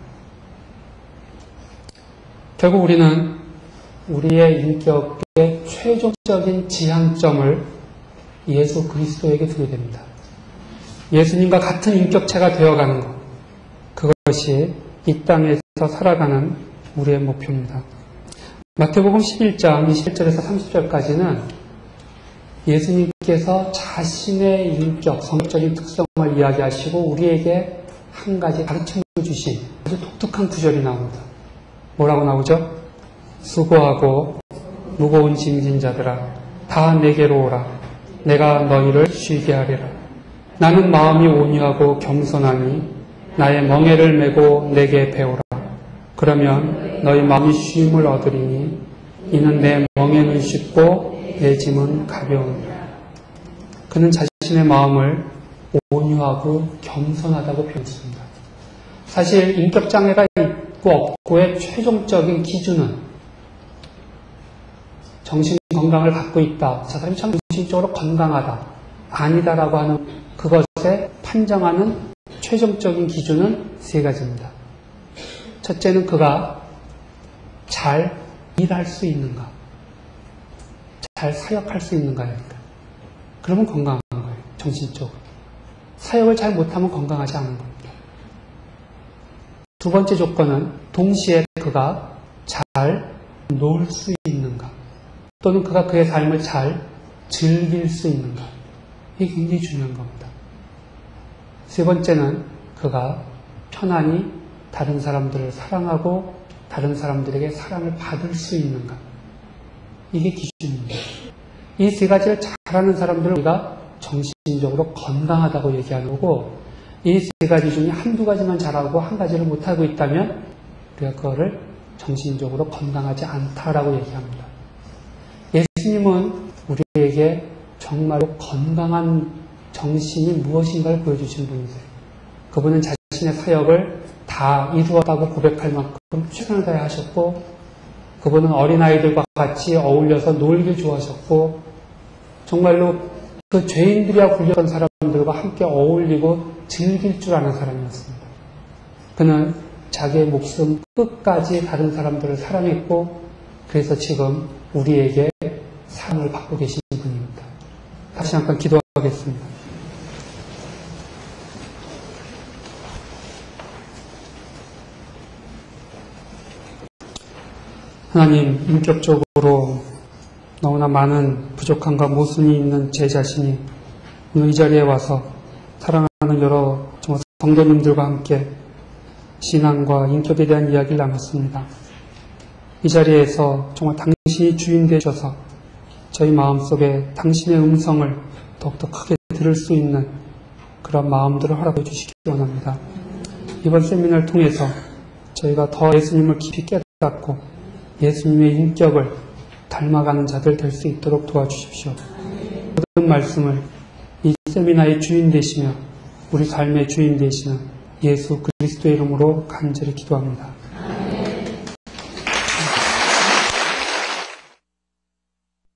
결국 우리는 우리의 인격의 최종적인 지향점을 예수 그리스도에게 두게 됩니다. 예수님과 같은 인격체가 되어가는 것, 그것이 이 땅에서 살아가는 우리의 목표입니다. 마태복음 11장 21절에서 30절까지는 예수님께서 자신의 인격, 성적인 특성을 이야기하시고 우리에게 한 가지 가르침을 주신 아주 독특한 구절이 나옵니다. 뭐라고 나오죠? 수고하고 무거운 짐진 자들아 다 내게로 오라. 내가 너희를 쉬게 하리라. 나는 마음이 온유하고 겸손하니 나의 멍에를 메고 내게 배우라. 그러면 너희 마음이 쉼을 얻으리니 이는 내 멍에는 쉽고 내 짐은 가벼우니라. 그는 자신의 마음을 온유하고 겸손하다고 표현했습니다. 사실 인격장애가 있고 없고의 최종적인 기준은 정신건강을 갖고 있다. 저 사람이 참 정신적으로 건강하다. 아니다라고 하는 그것에 판정하는 최종적인 기준은 세 가지입니다. 첫째는 그가 잘 일할 수 있는가, 잘 사역할 수 있는가입니다. 그러면 건강한 거예요. 정신적으로. 사역을 잘 못하면 건강하지 않은 겁니다. 두 번째 조건은 동시에 그가 잘 놀 수 있는가, 또는 그가 그의 삶을 잘 즐길 수 있는가. 이게 굉장히 중요한 겁니다. 세 번째는 그가 편안히 다른 사람들을 사랑하고 다른 사람들에게 사랑을 받을 수 있는가. 이게 기준입니다. 이 세 가지를 잘하는 사람들을 우리가 정신적으로 건강하다고 얘기하는 거고, 이 세 가지 중에 한두 가지만 잘하고 한 가지를 못하고 있다면 우리가 그거를 정신적으로 건강하지 않다라고 얘기합니다. 예수님은 우리에게 정말로 건강한 정신이 무엇인가를 보여주신 분이세요. 그분은 자신의 사역을 다 이루었다고 고백할 만큼 최선을 다해 하셨고, 그분은 어린아이들과 같이 어울려서 놀길 좋아하셨고, 정말로 그 죄인들이야 굴렸던 사람들과 함께 어울리고 즐길 줄 아는 사람이었습니다. 그는 자기의 목숨 끝까지 다른 사람들을 사랑했고, 그래서 지금 우리에게 사랑을 받고 계신 분입니다. 다시 한번 기도하겠습니다. 하나님, 인격적으로 너무나 많은 부족함과 모순이 있는 제 자신이 오늘 이 자리에 와서 사랑하는 여러 정말 성도님들과 함께 신앙과 인격에 대한 이야기를 나눴습니다. 이 자리에서 정말 당신이 주인 되셔서 저희 마음속에 당신의 음성을 더욱더 크게 들을 수 있는 그런 마음들을 허락해 주시기 원합니다. 이번 세미나를 통해서 저희가 더 예수님을 깊이 깨닫고 예수님의 인격을 닮아가는 자들 될 수 있도록 도와주십시오. 모든 말씀을 이 세미나의 주인 되시며 우리 삶의 주인 되시는 예수 그리스도의 이름으로 간절히 기도합니다.